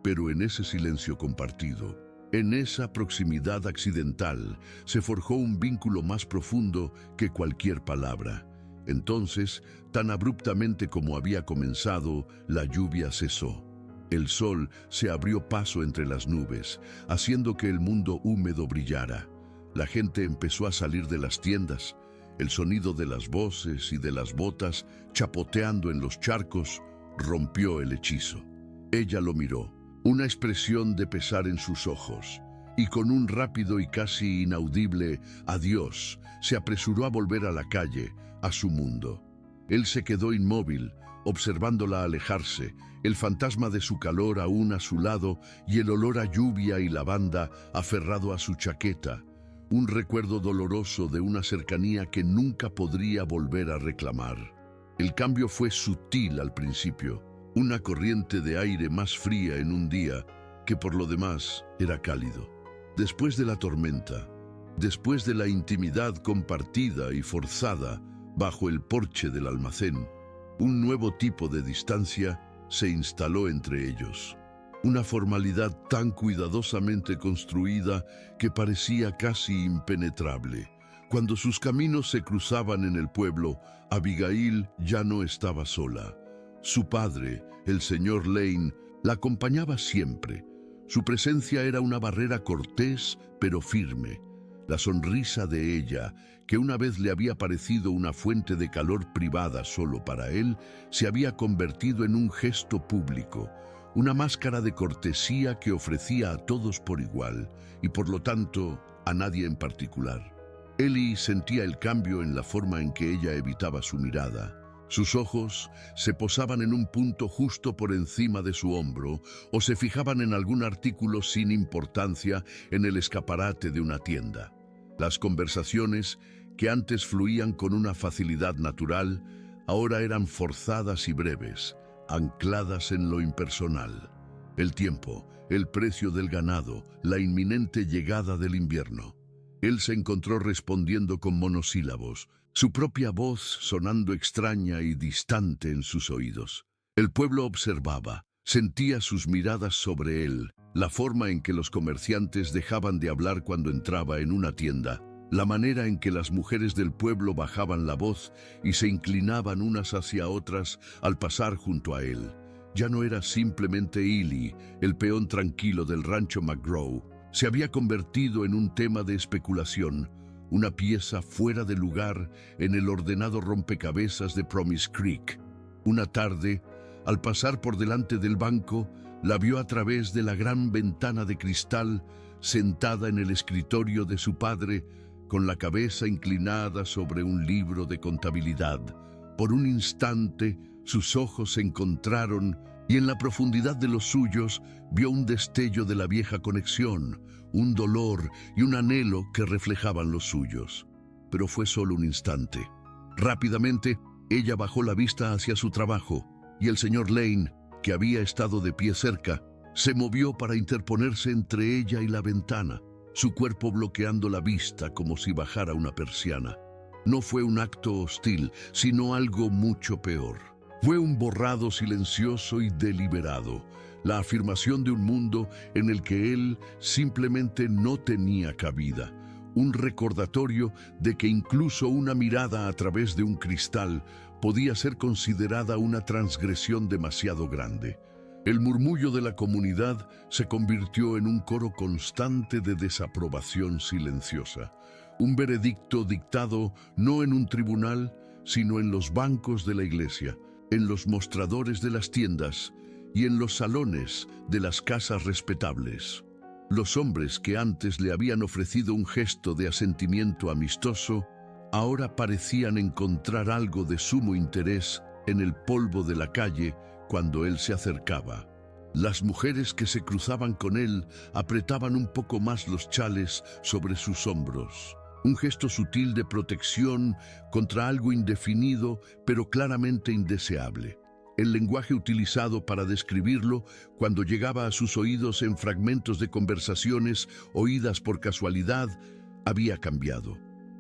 pero en ese silencio compartido, en esa proximidad accidental, se forjó un vínculo más profundo que cualquier palabra. Entonces, tan abruptamente como había comenzado, la lluvia cesó. El sol se abrió paso entre las nubes, haciendo que el mundo húmedo brillara. La gente empezó a salir de las tiendas. El sonido de las voces y de las botas chapoteando en los charcos rompió el hechizo. Ella lo miró, una expresión de pesar en sus ojos, y con un rápido y casi inaudible adiós, se apresuró a volver a la calle, a su mundo. Él se quedó inmóvil, observándola alejarse, el fantasma de su calor aún a su lado y el olor a lluvia y lavanda aferrado a su chaqueta, un recuerdo doloroso de una cercanía que nunca podría volver a reclamar. El cambio fue sutil al principio, una corriente de aire más fría en un día que por lo demás era cálido. Después de la tormenta, después de la intimidad compartida y forzada bajo el porche del almacén, un nuevo tipo de distancia se instaló entre ellos. Una formalidad tan cuidadosamente construida que parecía casi impenetrable. Cuando sus caminos se cruzaban en el pueblo, Abigail ya no estaba sola. Su padre, el señor Lane, la acompañaba siempre. Su presencia era una barrera cortés pero firme. La sonrisa de ella, que una vez le había parecido una fuente de calor privada solo para él, se había convertido en un gesto público, una máscara de cortesía que ofrecía a todos por igual, y por lo tanto a nadie en particular. Ellie sentía el cambio en la forma en que ella evitaba su mirada. Sus ojos se posaban en un punto justo por encima de su hombro o se fijaban en algún artículo sin importancia en el escaparate de una tienda. Las conversaciones, que antes fluían con una facilidad natural, ahora eran forzadas y breves, ancladas en lo impersonal. El tiempo, el precio del ganado, la inminente llegada del invierno. Él se encontró respondiendo con monosílabos, su propia voz sonando extraña y distante en sus oídos. El pueblo observaba, sentía sus miradas sobre él, la forma en que los comerciantes dejaban de hablar cuando entraba en una tienda, la manera en que las mujeres del pueblo bajaban la voz y se inclinaban unas hacia otras al pasar junto a él. Ya no era simplemente Ellie, el peón tranquilo del rancho McGraw. Se había convertido en un tema de especulación, una pieza fuera de lugar en el ordenado rompecabezas de Promise Creek. Una tarde, al pasar por delante del banco, la vio a través de la gran ventana de cristal, sentada en el escritorio de su padre, con la cabeza inclinada sobre un libro de contabilidad. Por un instante, sus ojos se encontraron y en la profundidad de los suyos vio un destello de la vieja conexión, un dolor y un anhelo que reflejaban los suyos. Pero fue solo un instante. Rápidamente, ella bajó la vista hacia su trabajo y el señor Lane, que había estado de pie cerca, se movió para interponerse entre ella y la ventana, su cuerpo bloqueando la vista como si bajara una persiana. No fue un acto hostil, sino algo mucho peor. Fue un borrado silencioso y deliberado, la afirmación de un mundo en el que él simplemente no tenía cabida, un recordatorio de que incluso una mirada a través de un cristal podía ser considerada una transgresión demasiado grande. El murmullo de la comunidad se convirtió en un coro constante de desaprobación silenciosa, un veredicto dictado no en un tribunal, sino en los bancos de la iglesia, en los mostradores de las tiendas y en los salones de las casas respetables. Los hombres que antes le habían ofrecido un gesto de asentimiento amistoso, ahora parecían encontrar algo de sumo interés en el polvo de la calle cuando él se acercaba. Las mujeres que se cruzaban con él apretaban un poco más los chales sobre sus hombros. Un gesto sutil de protección contra algo indefinido, pero claramente indeseable. El lenguaje utilizado para describirlo, cuando llegaba a sus oídos en fragmentos de conversaciones oídas por casualidad, había cambiado.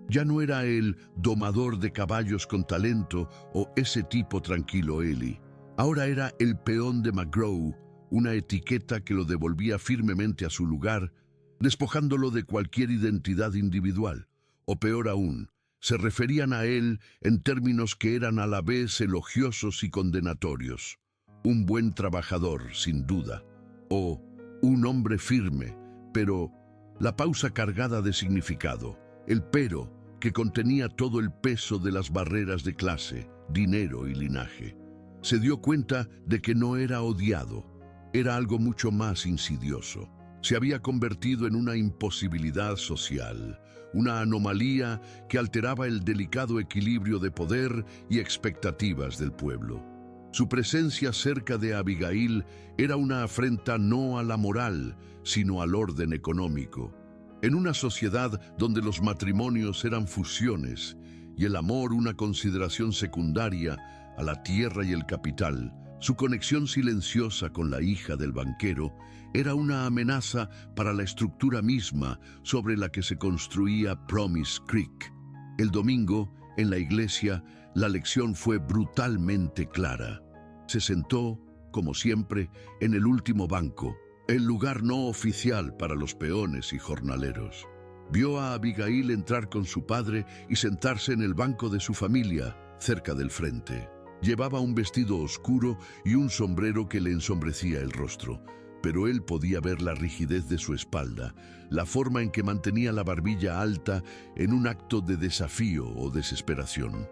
Ya no era el domador de caballos con talento o ese tipo tranquilo Eli. Ahora era el peón de McGraw, una etiqueta que lo devolvía firmemente a su lugar, despojándolo de cualquier identidad individual. O peor aún, se referían a él en términos que eran a la vez elogiosos y condenatorios. Un buen trabajador, sin duda, o un hombre firme, pero la pausa cargada de significado, el pero que contenía todo el peso de las barreras de clase, dinero y linaje. Se dio cuenta de que no era odiado, era algo mucho más insidioso. Se había convertido en una imposibilidad social, una anomalía que alteraba el delicado equilibrio de poder y expectativas del pueblo. Su presencia cerca de Abigail era una afrenta no a la moral, sino al orden económico. En una sociedad donde los matrimonios eran fusiones y el amor una consideración secundaria a la tierra y el capital, su conexión silenciosa con la hija del banquero era una amenaza para la estructura misma sobre la que se construía Promise Creek. El domingo, en la iglesia, la lección fue brutalmente clara. Se sentó, como siempre, en el último banco, el lugar no oficial para los peones y jornaleros. Vio a Abigail entrar con su padre y sentarse en el banco de su familia, cerca del frente. Llevaba un vestido oscuro y un sombrero que le ensombrecía el rostro, pero él podía ver la rigidez de su espalda, la forma en que mantenía la barbilla alta en un acto de desafío o desesperación.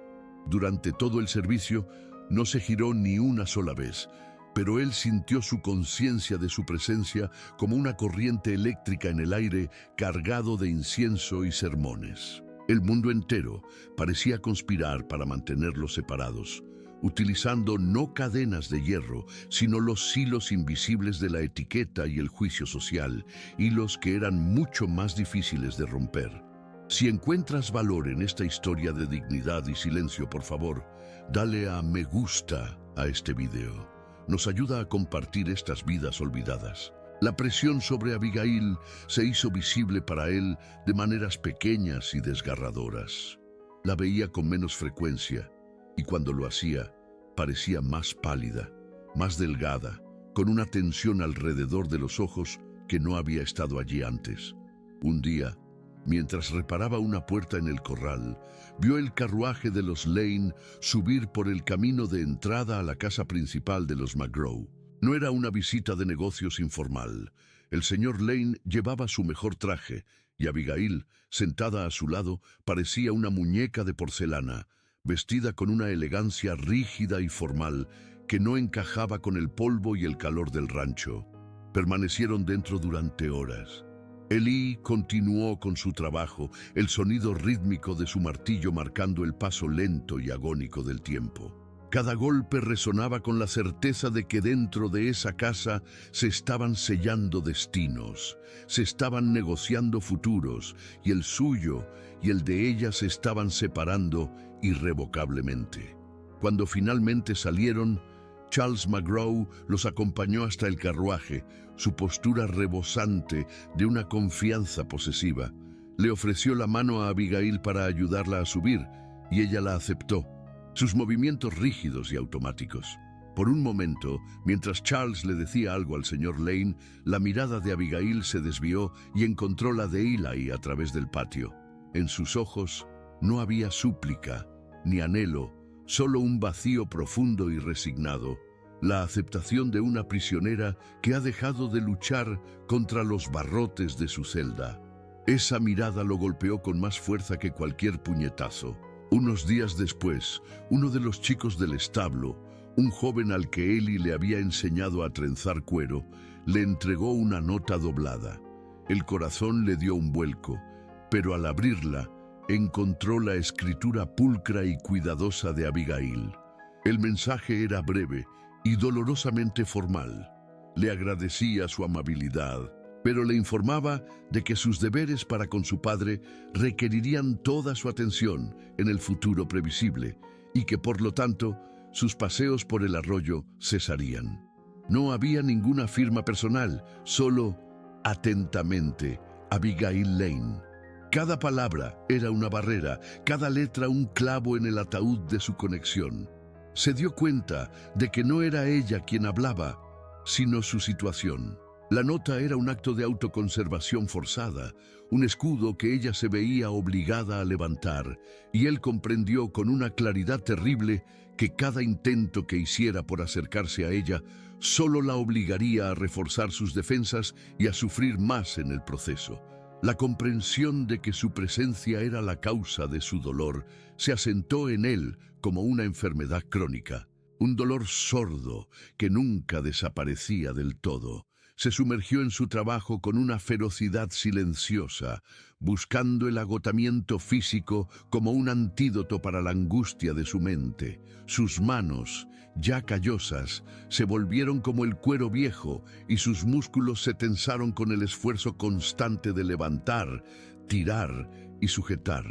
Durante todo el servicio no se giró ni una sola vez, pero él sintió su conciencia de su presencia como una corriente eléctrica en el aire cargado de incienso y sermones. El mundo entero parecía conspirar para mantenerlos separados, utilizando no cadenas de hierro, sino los hilos invisibles de la etiqueta y el juicio social, hilos que eran mucho más difíciles de romper. Si encuentras valor en esta historia de dignidad y silencio, por favor, dale a me gusta a este video. Nos ayuda a compartir estas vidas olvidadas. La presión sobre Abigail se hizo visible para él de maneras pequeñas y desgarradoras. La veía con menos frecuencia, y cuando lo hacía, parecía más pálida, más delgada, con una tensión alrededor de los ojos que no había estado allí antes. Un día, mientras reparaba una puerta en el corral, vio el carruaje de los Lane subir por el camino de entrada a la casa principal de los McGraw. No era una visita de negocios informal. El señor Lane llevaba su mejor traje y Abigail, sentada a su lado, parecía una muñeca de porcelana, vestida con una elegancia rígida y formal que no encajaba con el polvo y el calor del rancho. Permanecieron dentro durante horas. Eli continuó con su trabajo, el sonido rítmico de su martillo marcando el paso lento y agónico del tiempo. Cada golpe resonaba con la certeza de que dentro de esa casa se estaban sellando destinos, se estaban negociando futuros, y el suyo y el de ella se estaban separando irrevocablemente. Cuando finalmente salieron, Charles McGraw los acompañó hasta el carruaje, su postura rebosante de una confianza posesiva. Le ofreció la mano a Abigail para ayudarla a subir, y ella la aceptó, sus movimientos rígidos y automáticos. Por un momento, mientras Charles le decía algo al señor Lane, la mirada de Abigail se desvió y encontró la de Eli a través del patio. En sus ojos no había súplica ni anhelo, solo un vacío profundo y resignado. la aceptación de una prisionera que ha dejado de luchar contra los barrotes de su celda. Esa mirada lo golpeó con más fuerza que cualquier puñetazo. Unos días después, uno de los chicos del establo, un joven al que Eli le había enseñado a trenzar cuero, le entregó una nota doblada. El corazón le dio un vuelco, pero al abrirla, encontró la escritura pulcra y cuidadosa de Abigail. El mensaje era breve y dolorosamente formal. Le agradecía su amabilidad, pero le informaba de que sus deberes para con su padre requerirían toda su atención en el futuro previsible y que, por lo tanto, sus paseos por el arroyo cesarían. No había ninguna firma personal, solo atentamente Abigail Lane. Cada palabra era una barrera, cada letra un clavo en el ataúd de su conexión. Se dio cuenta de que no era ella quien hablaba, sino su situación. La nota era un acto de autoconservación forzada, un escudo que ella se veía obligada a levantar, y él comprendió con una claridad terrible que cada intento que hiciera por acercarse a ella solo la obligaría a reforzar sus defensas y a sufrir más en el proceso. La comprensión de que su presencia era la causa de su dolor se asentó en él como una enfermedad crónica, un dolor sordo que nunca desaparecía del todo. Se sumergió en su trabajo con una ferocidad silenciosa, buscando el agotamiento físico como un antídoto para la angustia de su mente. Sus manos, ya callosas, se volvieron como el cuero viejo y sus músculos se tensaron con el esfuerzo constante de levantar, tirar y sujetar.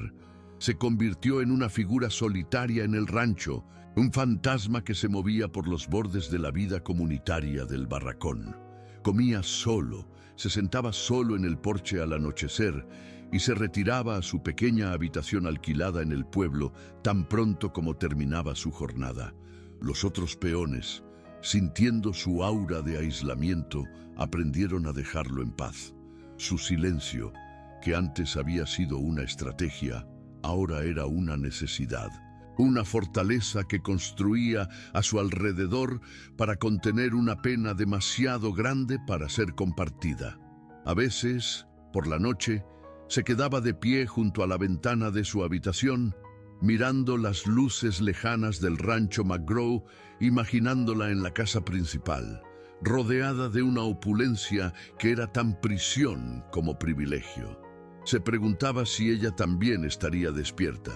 Se convirtió en una figura solitaria en el rancho, un fantasma que se movía por los bordes de la vida comunitaria del barracón. Comía solo, se sentaba solo en el porche al anochecer y se retiraba a su pequeña habitación alquilada en el pueblo tan pronto como terminaba su jornada. Los otros peones, sintiendo su aura de aislamiento, aprendieron a dejarlo en paz. Su silencio, que antes había sido una estrategia, ahora era una necesidad. Una fortaleza que construía a su alrededor para contener una pena demasiado grande para ser compartida. A veces, por la noche, se quedaba de pie junto a la ventana de su habitación, mirando las luces lejanas del rancho McGraw, imaginándola en la casa principal, rodeada de una opulencia que era tan prisión como privilegio. Se preguntaba si ella también estaría despierta,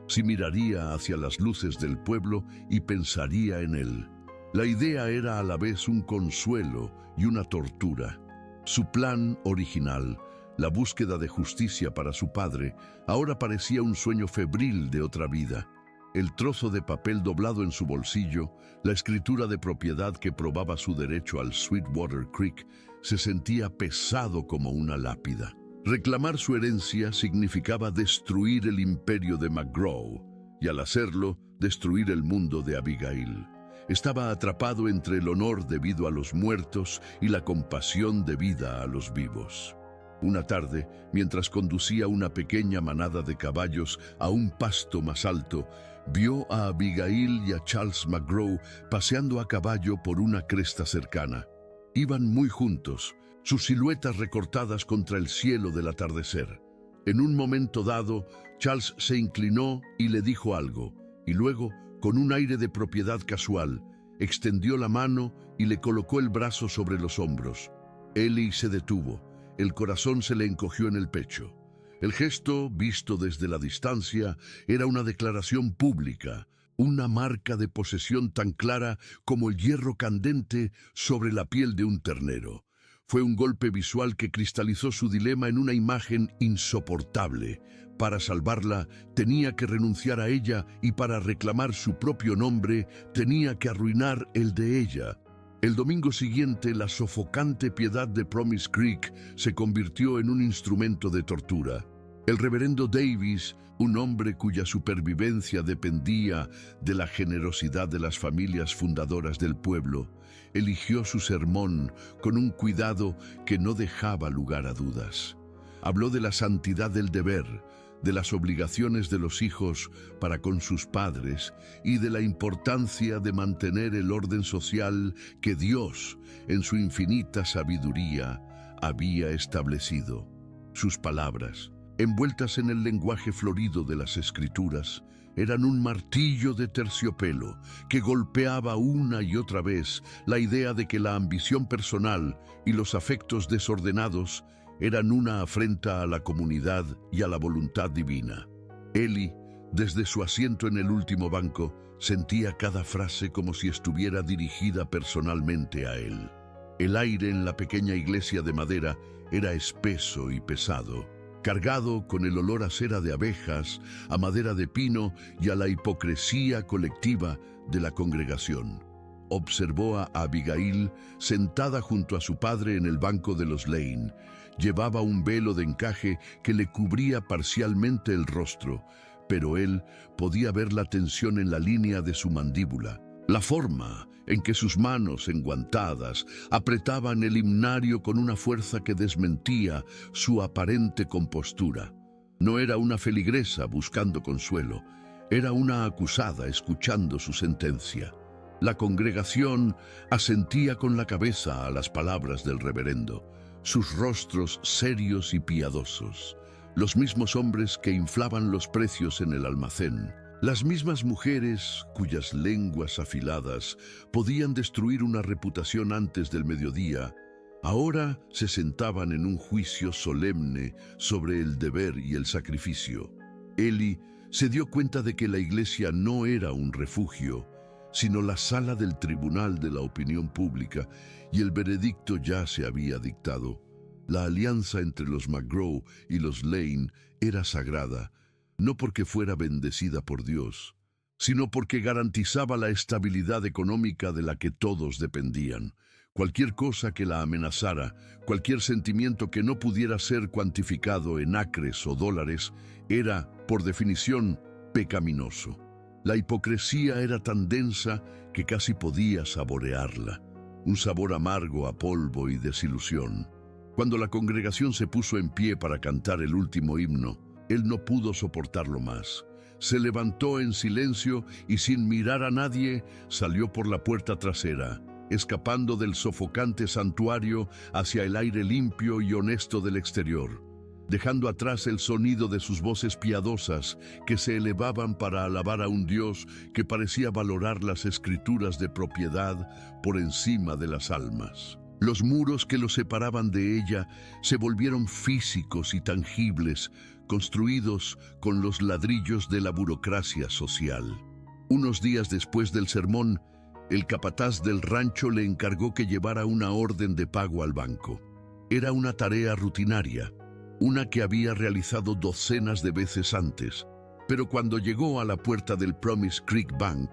si miraría hacia las luces del pueblo y pensaría en él. La idea era a la vez un consuelo y una tortura. Su plan original, la búsqueda de justicia para su padre, ahora parecía un sueño febril de otra vida. El trozo de papel doblado en su bolsillo, la escritura de propiedad que probaba su derecho al Sweetwater Creek, se sentía pesado como una lápida. Reclamar su herencia significaba destruir el imperio de McGraw y, al hacerlo, destruir el mundo de Abigail. Estaba atrapado entre el honor debido a los muertos y la compasión debida a los vivos. Una tarde, mientras conducía una pequeña manada de caballos a un pasto más alto, vio a Abigail y a Charles McGraw paseando a caballo por una cresta cercana. Iban muy juntos, sus siluetas recortadas contra el cielo del atardecer. En un momento dado, Charles se inclinó y le dijo algo, y luego, con un aire de propiedad casual, extendió la mano y le colocó el brazo sobre los hombros. Eli se detuvo, el corazón se le encogió en el pecho. El gesto, visto desde la distancia, era una declaración pública, una marca de posesión tan clara como el hierro candente sobre la piel de un ternero. Fue un golpe visual que cristalizó su dilema en una imagen insoportable. Para salvarla, tenía que renunciar a ella y para reclamar su propio nombre, tenía que arruinar el de ella. El domingo siguiente, la sofocante piedad de Promise Creek se convirtió en un instrumento de tortura. El reverendo Davis, un hombre cuya supervivencia dependía de la generosidad de las familias fundadoras del pueblo, eligió su sermón con un cuidado que no dejaba lugar a dudas. Habló de la santidad del deber, de las obligaciones de los hijos para con sus padres y de la importancia de mantener el orden social que Dios, en su infinita sabiduría, había establecido. Sus palabras, envueltas en el lenguaje florido de las Escrituras, eran un martillo de terciopelo que golpeaba una y otra vez la idea de que la ambición personal y los afectos desordenados eran una afrenta a la comunidad y a la voluntad divina. Eli, desde su asiento en el último banco, sentía cada frase como si estuviera dirigida personalmente a él. El aire en la pequeña iglesia de madera era espeso y pesado, cargado con el olor a cera de abejas, a madera de pino y a la hipocresía colectiva de la congregación. Observó a Abigail sentada junto a su padre en el banco de los Lane. Llevaba un velo de encaje que le cubría parcialmente el rostro, pero él podía ver la tensión en la línea de su mandíbula, la forma en que sus manos enguantadas apretaban el himnario con una fuerza que desmentía su aparente compostura. No era una feligresa buscando consuelo, era una acusada escuchando su sentencia. La congregación asentía con la cabeza a las palabras del reverendo, sus rostros serios y piadosos, los mismos hombres que inflaban los precios en el almacén, las mismas mujeres cuyas lenguas afiladas podían destruir una reputación antes del mediodía, ahora se sentaban en un juicio solemne sobre el deber y el sacrificio. Eli se dio cuenta de que la iglesia no era un refugio, sino la sala del tribunal de la opinión pública, y el veredicto ya se había dictado. La alianza entre los McGraw y los Lane era sagrada, no porque fuera bendecida por Dios, sino porque garantizaba la estabilidad económica de la que todos dependían. Cualquier cosa que la amenazara, cualquier sentimiento que no pudiera ser cuantificado en acres o dólares, era, por definición, pecaminoso. La hipocresía era tan densa que casi podía saborearla, un sabor amargo a polvo y desilusión. Cuando la congregación se puso en pie para cantar el último himno, él no pudo soportarlo más. Se levantó en silencio y sin mirar a nadie salió por la puerta trasera, escapando del sofocante santuario hacia el aire limpio y honesto del exterior, dejando atrás el sonido de sus voces piadosas que se elevaban para alabar a un Dios que parecía valorar las escrituras de propiedad por encima de las almas. Los muros que los separaban de ella se volvieron físicos y tangibles, construidos con los ladrillos de la burocracia social. Unos días después del sermón, el capataz del rancho le encargó que llevara una orden de pago al banco. Era una tarea rutinaria, una que había realizado docenas de veces antes, pero cuando llegó a la puerta del Promise Creek Bank,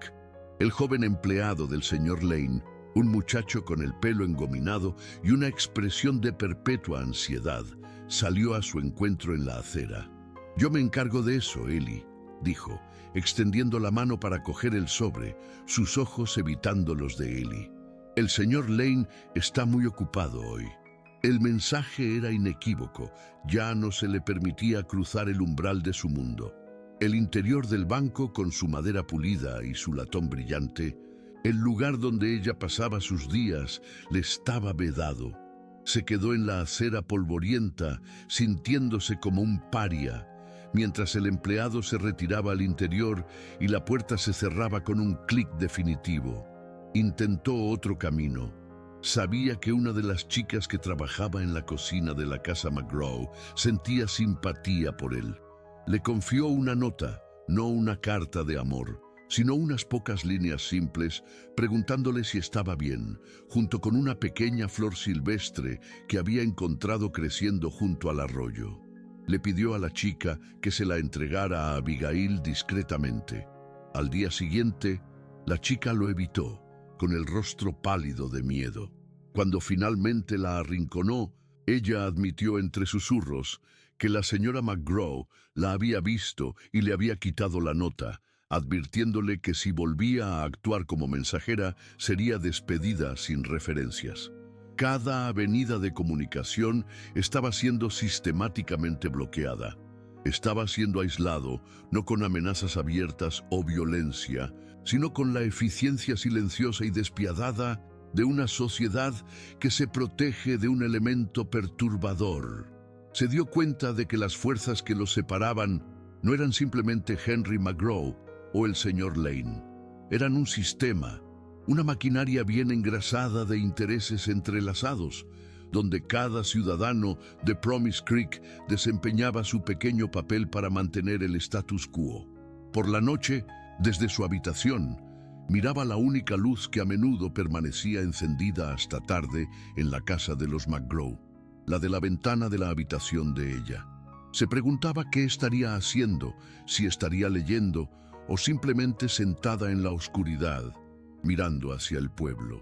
el joven empleado del señor Lane, un muchacho con el pelo engominado y una expresión de perpetua ansiedad, salió a su encuentro en la acera. «Yo me encargo de eso, Eli», dijo, extendiendo la mano para coger el sobre, sus ojos evitando los de Eli. «El señor Lane está muy ocupado hoy». El mensaje era inequívoco, ya no se le permitía cruzar el umbral de su mundo. El interior del banco, con su madera pulida y su latón brillante, el lugar donde ella pasaba sus días, le estaba vedado. Se quedó en la acera polvorienta, sintiéndose como un paria, mientras el empleado se retiraba al interior y la puerta se cerraba con un clic definitivo. Intentó otro camino. Sabía que una de las chicas que trabajaba en la cocina de la casa McGraw sentía simpatía por él. Le confió una nota, no una carta de amor, sino unas pocas líneas simples, preguntándole si estaba bien, junto con una pequeña flor silvestre que había encontrado creciendo junto al arroyo. Le pidió a la chica que se la entregara a Abigail discretamente. Al día siguiente, la chica lo evitó, con el rostro pálido de miedo. Cuando finalmente la arrinconó, ella admitió entre susurros que la señora McGraw la había visto y le había quitado la nota, advirtiéndole que si volvía a actuar como mensajera sería despedida sin referencias. Cada avenida de comunicación estaba siendo sistemáticamente bloqueada. Estaba siendo aislado, no con amenazas abiertas o violencia, sino con la eficiencia silenciosa y despiadada de una sociedad que se protege de un elemento perturbador. Se dio cuenta de que las fuerzas que los separaban no eran simplemente Henry McGraw o el señor Lane. Eran un sistema, una maquinaria bien engrasada de intereses entrelazados, donde cada ciudadano de Promise Creek desempeñaba su pequeño papel para mantener el status quo. Por la noche, desde su habitación, miraba la única luz que a menudo permanecía encendida hasta tarde en la casa de los McGraw, la de la ventana de la habitación de ella. Se preguntaba qué estaría haciendo, si estaría leyendo o simplemente sentada en la oscuridad, mirando hacia el pueblo.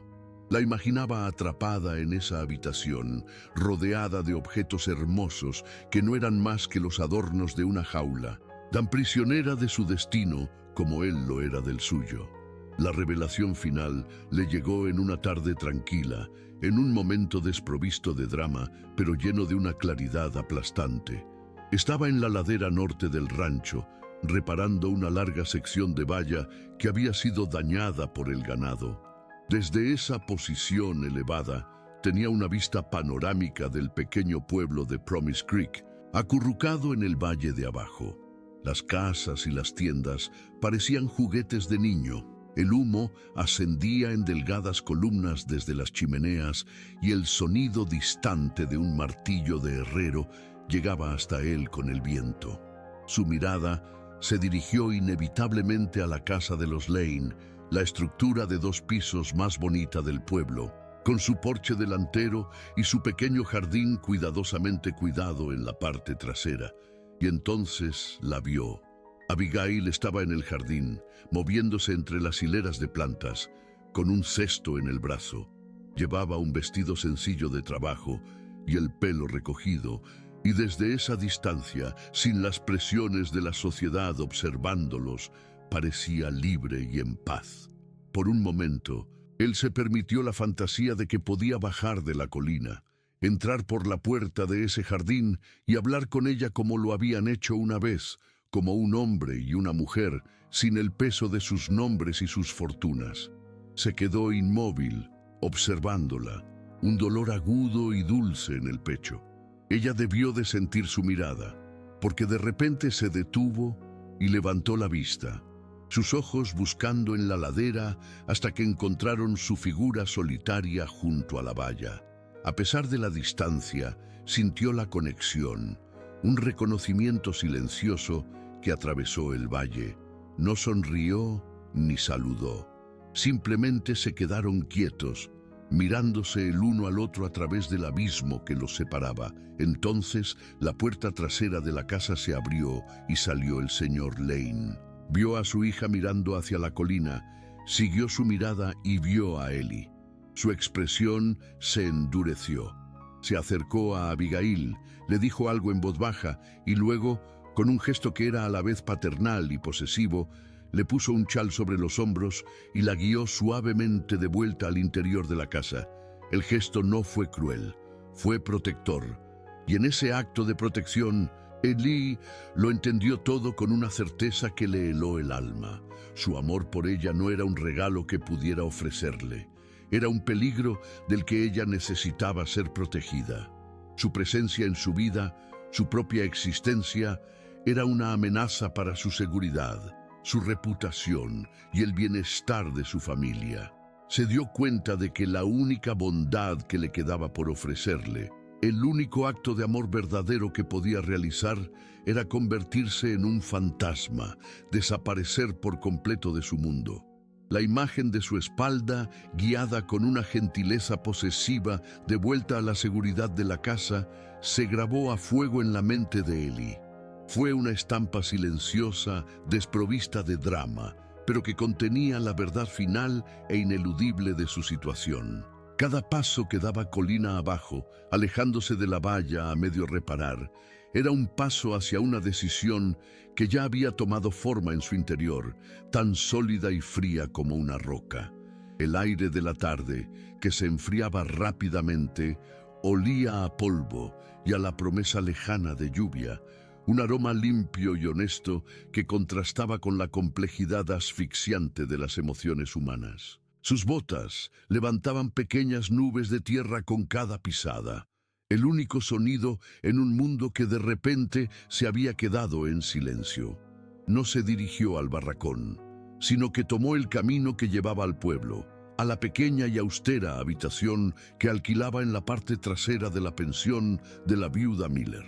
La imaginaba atrapada en esa habitación, rodeada de objetos hermosos que no eran más que los adornos de una jaula, tan prisionera de su destino como él lo era del suyo. La revelación final le llegó en una tarde tranquila, en un momento desprovisto de drama, pero lleno de una claridad aplastante. Estaba en la ladera norte del rancho, reparando una larga sección de valla que había sido dañada por el ganado. Desde esa posición elevada, tenía una vista panorámica del pequeño pueblo de Promise Creek, acurrucado en el valle de abajo. Las casas y las tiendas parecían juguetes de niño. El humo ascendía en delgadas columnas desde las chimeneas y el sonido distante de un martillo de herrero llegaba hasta él con el viento. Su mirada se dirigió inevitablemente a la casa de los Lane, la estructura de 2 pisos más bonita del pueblo, con su porche delantero y su pequeño jardín cuidadosamente cuidado en la parte trasera. Y entonces la vio. Abigail estaba en el jardín, moviéndose entre las hileras de plantas, con un cesto en el brazo. Llevaba un vestido sencillo de trabajo y el pelo recogido, y desde esa distancia, sin las presiones de la sociedad observándolos, parecía libre y en paz. Por un momento, él se permitió la fantasía de que podía bajar de la colina, entrar por la puerta de ese jardín y hablar con ella como lo habían hecho una vez, como un hombre y una mujer, sin el peso de sus nombres y sus fortunas. Se quedó inmóvil, observándola, un dolor agudo y dulce en el pecho. Ella debió de sentir su mirada, porque de repente se detuvo y levantó la vista, sus ojos buscando en la ladera hasta que encontraron su figura solitaria junto a la valla. A pesar de la distancia, sintió la conexión, un reconocimiento silencioso que atravesó el valle. No sonrió ni saludó. Simplemente se quedaron quietos, mirándose el uno al otro a través del abismo que los separaba. Entonces, la puerta trasera de la casa se abrió y salió el señor Lane. Vio a su hija mirando hacia la colina, siguió su mirada y vio a Ellie. Su expresión se endureció. Se acercó a Abigail, le dijo algo en voz baja y luego, con un gesto que era a la vez paternal y posesivo, le puso un chal sobre los hombros y la guió suavemente de vuelta al interior de la casa. El gesto no fue cruel, fue protector. Y en ese acto de protección, Ellie lo entendió todo con una certeza que le heló el alma. Su amor por ella no era un regalo que pudiera ofrecerle. Era un peligro del que ella necesitaba ser protegida. Su presencia en su vida, su propia existencia, era una amenaza para su seguridad, su reputación y el bienestar de su familia. Se dio cuenta de que la única bondad que le quedaba por ofrecerle, el único acto de amor verdadero que podía realizar, era convertirse en un fantasma, desaparecer por completo de su mundo. La imagen de su espalda, guiada con una gentileza posesiva de vuelta a la seguridad de la casa, se grabó a fuego en la mente de Ellie. Fue una estampa silenciosa, desprovista de drama, pero que contenía la verdad final e ineludible de su situación. Cada paso que daba colina abajo, alejándose de la valla a medio reparar, era un paso hacia una decisión que ya había tomado forma en su interior, tan sólida y fría como una roca. El aire de la tarde, que se enfriaba rápidamente, olía a polvo y a la promesa lejana de lluvia, un aroma limpio y honesto que contrastaba con la complejidad asfixiante de las emociones humanas. Sus botas levantaban pequeñas nubes de tierra con cada pisada, el único sonido en un mundo que de repente se había quedado en silencio. No se dirigió al barracón, sino que tomó el camino que llevaba al pueblo, a la pequeña y austera habitación que alquilaba en la parte trasera de la pensión de la viuda Miller.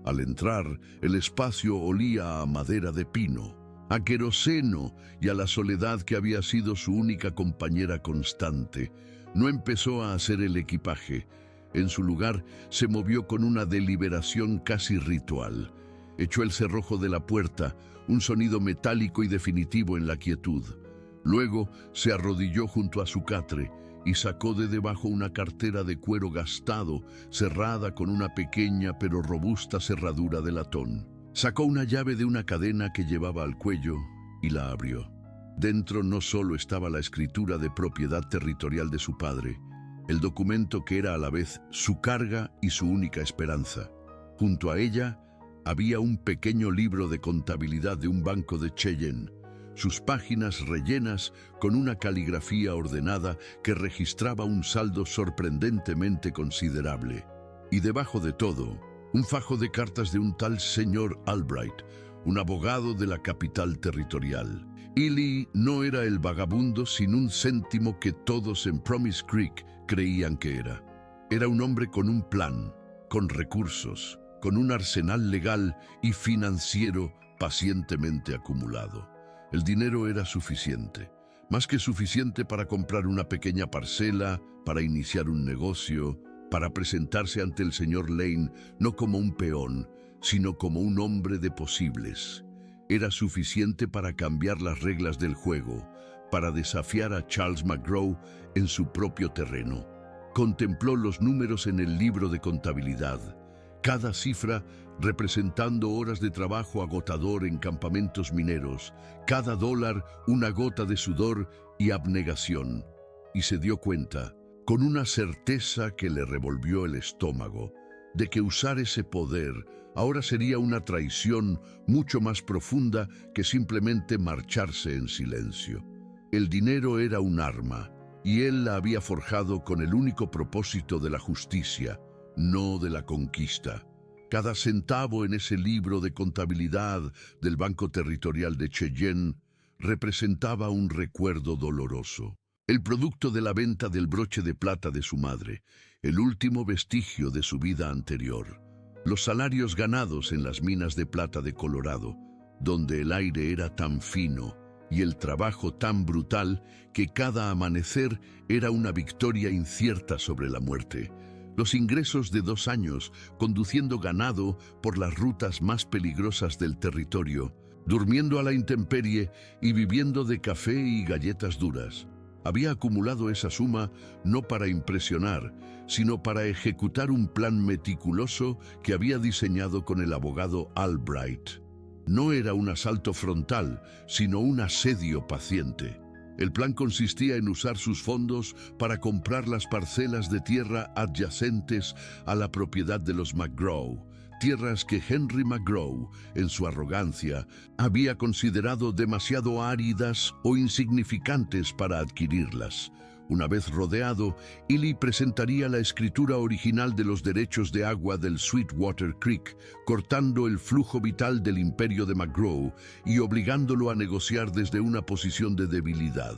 Al entrar, el espacio olía a madera de pino, a queroseno y a la soledad que había sido su única compañera constante. No empezó a hacer el equipaje. En su lugar, se movió con una deliberación casi ritual. Echó el cerrojo de la puerta, un sonido metálico y definitivo en la quietud. Luego se arrodilló junto a su catre y sacó de debajo una cartera de cuero gastado, cerrada con una pequeña pero robusta cerradura de latón. Sacó una llave de una cadena que llevaba al cuello y la abrió. Dentro no solo estaba la escritura de propiedad territorial de su padre, el documento que era a la vez su carga y su única esperanza. Junto a ella había un pequeño libro de contabilidad de un banco de Cheyenne, sus páginas rellenas con una caligrafía ordenada que registraba un saldo sorprendentemente considerable. Y debajo de todo, un fajo de cartas de un tal señor Albright, un abogado de la capital territorial. Ely no era el vagabundo sin un céntimo que todos en Promise Creek creían que era. Era un hombre con un plan, con recursos, con un arsenal legal y financiero pacientemente acumulado. El dinero era suficiente, más que suficiente para comprar una pequeña parcela, para iniciar un negocio, para presentarse ante el señor Lane no como un peón, sino como un hombre de posibles. Era suficiente para cambiar las reglas del juego, para desafiar a Charles McGraw en su propio terreno. Contempló los números en el libro de contabilidad, cada cifra representando horas de trabajo agotador en campamentos mineros, cada dólar una gota de sudor y abnegación. Y se dio cuenta, con una certeza que le revolvió el estómago, de que usar ese poder ahora sería una traición mucho más profunda que simplemente marcharse en silencio. El dinero era un arma, y él la había forjado con el único propósito de la justicia, no de la conquista. Cada centavo en ese libro de contabilidad del Banco Territorial de Cheyenne representaba un recuerdo doloroso. El producto de la venta del broche de plata de su madre, el último vestigio de su vida anterior. Los salarios ganados en las minas de plata de Colorado, donde el aire era tan fino y el trabajo tan brutal que cada amanecer era una victoria incierta sobre la muerte. Los ingresos de 2 años conduciendo ganado por las rutas más peligrosas del territorio, durmiendo a la intemperie y viviendo de café y galletas duras. Había acumulado esa suma no para impresionar, sino para ejecutar un plan meticuloso que había diseñado con el abogado Albright. No era un asalto frontal, sino un asedio paciente. El plan consistía en usar sus fondos para comprar las parcelas de tierra adyacentes a la propiedad de los McGraw, tierras que Henry McGraw, en su arrogancia, había considerado demasiado áridas o insignificantes para adquirirlas. Una vez rodeado, Ely presentaría la escritura original de los derechos de agua del Sweetwater Creek, cortando el flujo vital del imperio de McGraw y obligándolo a negociar desde una posición de debilidad.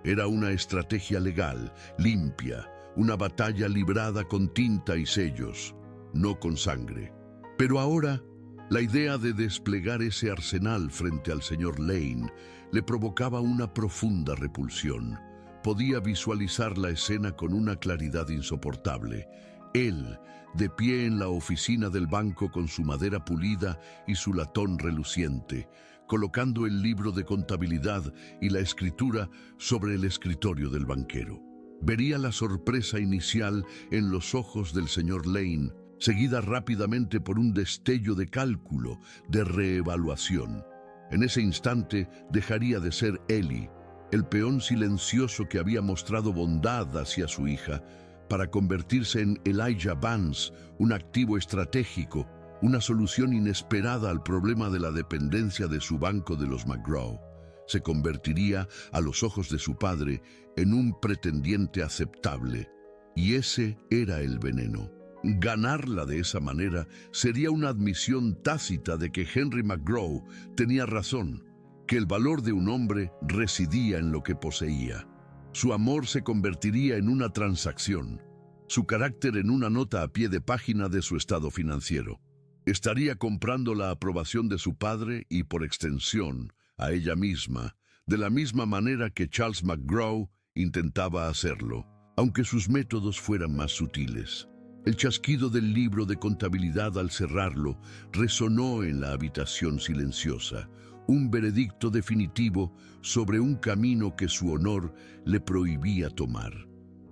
Era una estrategia legal, limpia, una batalla librada con tinta y sellos, no con sangre. Pero ahora, la idea de desplegar ese arsenal frente al señor Lane le provocaba una profunda repulsión. Podía visualizar la escena con una claridad insoportable. Él, de pie en la oficina del banco con su madera pulida y su latón reluciente, colocando el libro de contabilidad y la escritura sobre el escritorio del banquero. Vería la sorpresa inicial en los ojos del señor Lane, seguida rápidamente por un destello de cálculo, de reevaluación. En ese instante dejaría de ser Ely, el peón silencioso que había mostrado bondad hacia su hija, para convertirse en Elijah Vance, un activo estratégico, una solución inesperada al problema de la dependencia de su banco de los McGraw. Se convertiría, a los ojos de su padre, en un pretendiente aceptable. Y ese era el veneno. Ganarla de esa manera sería una admisión tácita de que Henry McGraw tenía razón, que el valor de un hombre residía en lo que poseía. Su amor se convertiría en una transacción, su carácter en una nota a pie de página de su estado financiero. Estaría comprando la aprobación de su padre y, por extensión, a ella misma, de la misma manera que Charles McGraw intentaba hacerlo, aunque sus métodos fueran más sutiles. El chasquido del libro de contabilidad al cerrarlo resonó en la habitación silenciosa, un veredicto definitivo sobre un camino que su honor le prohibía tomar.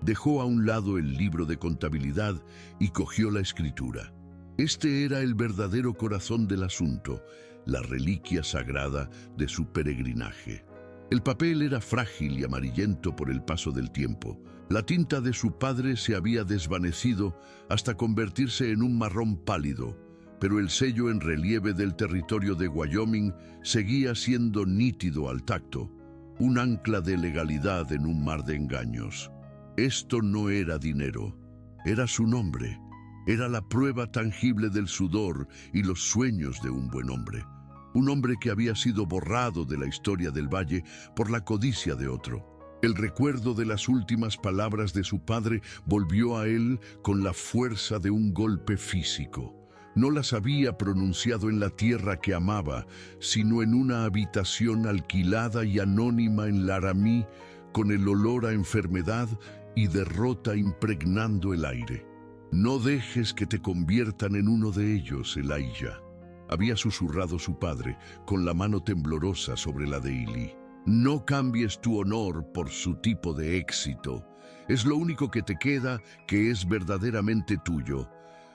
Dejó a un lado el libro de contabilidad y cogió la escritura. Este era el verdadero corazón del asunto, la reliquia sagrada de su peregrinaje. El papel era frágil y amarillento por el paso del tiempo. La tinta de su padre se había desvanecido hasta convertirse en un marrón pálido, pero el sello en relieve del territorio de Wyoming seguía siendo nítido al tacto, un ancla de legalidad en un mar de engaños. Esto no era dinero, era su nombre, era la prueba tangible del sudor y los sueños de un buen hombre. Un hombre que había sido borrado de la historia del valle por la codicia de otro. El recuerdo de las últimas palabras de su padre volvió a él con la fuerza de un golpe físico. No las había pronunciado en la tierra que amaba, sino en una habitación alquilada y anónima en Laramie, con el olor a enfermedad y derrota impregnando el aire. «No dejes que te conviertan en uno de ellos, Elijah», había susurrado su padre, con la mano temblorosa sobre la de Eli. «No cambies tu honor por su tipo de éxito. Es lo único que te queda que es verdaderamente tuyo».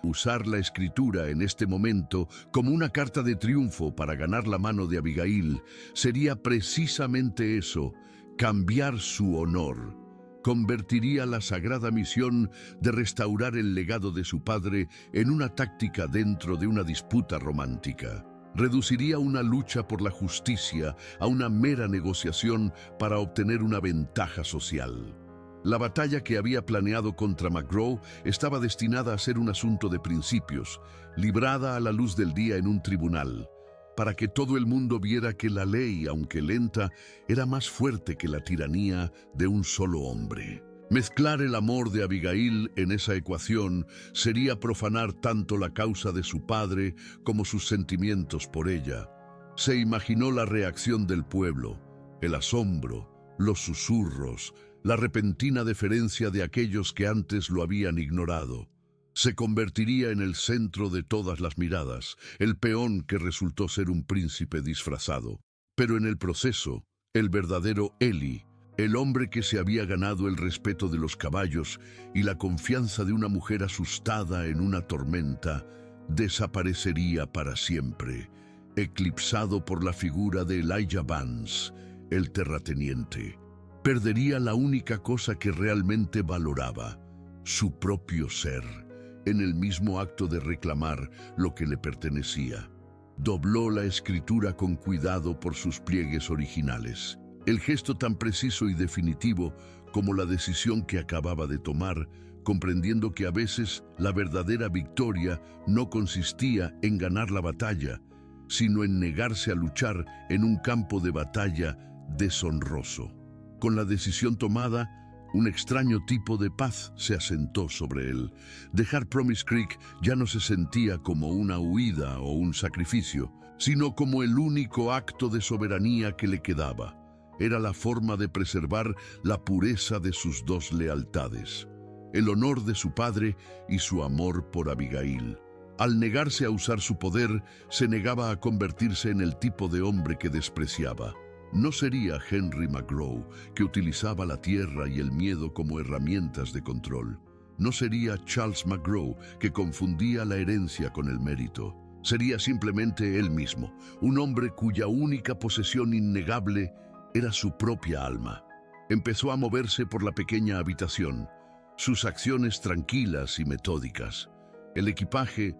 Usar la escritura en este momento como una carta de triunfo para ganar la mano de Abigail sería precisamente eso, cambiar su honor. Convertiría la sagrada misión de restaurar el legado de su padre en una táctica dentro de una disputa romántica. Reduciría una lucha por la justicia a una mera negociación para obtener una ventaja social. La batalla que había planeado contra McGraw estaba destinada a ser un asunto de principios, librada a la luz del día en un tribunal, para que todo el mundo viera que la ley, aunque lenta, era más fuerte que la tiranía de un solo hombre. Mezclar el amor de Abigail en esa ecuación sería profanar tanto la causa de su padre como sus sentimientos por ella. Se imaginó la reacción del pueblo, el asombro, los susurros, la repentina deferencia de aquellos que antes lo habían ignorado. Se convertiría en el centro de todas las miradas, el peón que resultó ser un príncipe disfrazado. Pero en el proceso, el verdadero Eli, el hombre que se había ganado el respeto de los caballos y la confianza de una mujer asustada en una tormenta, desaparecería para siempre, eclipsado por la figura de Elijah Vance, el terrateniente. Perdería la única cosa que realmente valoraba, su propio ser, en el mismo acto de reclamar lo que le pertenecía. Dobló la escritura con cuidado por sus pliegues originales. El gesto tan preciso y definitivo como la decisión que acababa de tomar, comprendiendo que a veces la verdadera victoria no consistía en ganar la batalla, sino en negarse a luchar en un campo de batalla deshonroso. Con la decisión tomada, un extraño tipo de paz se asentó sobre él. Dejar Promise Creek ya no se sentía como una huida o un sacrificio, sino como el único acto de soberanía que le quedaba. Era la forma de preservar la pureza de sus dos lealtades, el honor de su padre y su amor por Abigail. Al negarse a usar su poder, se negaba a convertirse en el tipo de hombre que despreciaba. No sería Henry McGraw, que utilizaba la tierra y el miedo como herramientas de control. No sería Charles McGraw, que confundía la herencia con el mérito. Sería simplemente él mismo, un hombre cuya única posesión innegable era su propia alma. Empezó a moverse por la pequeña habitación, sus acciones tranquilas y metódicas. El equipaje,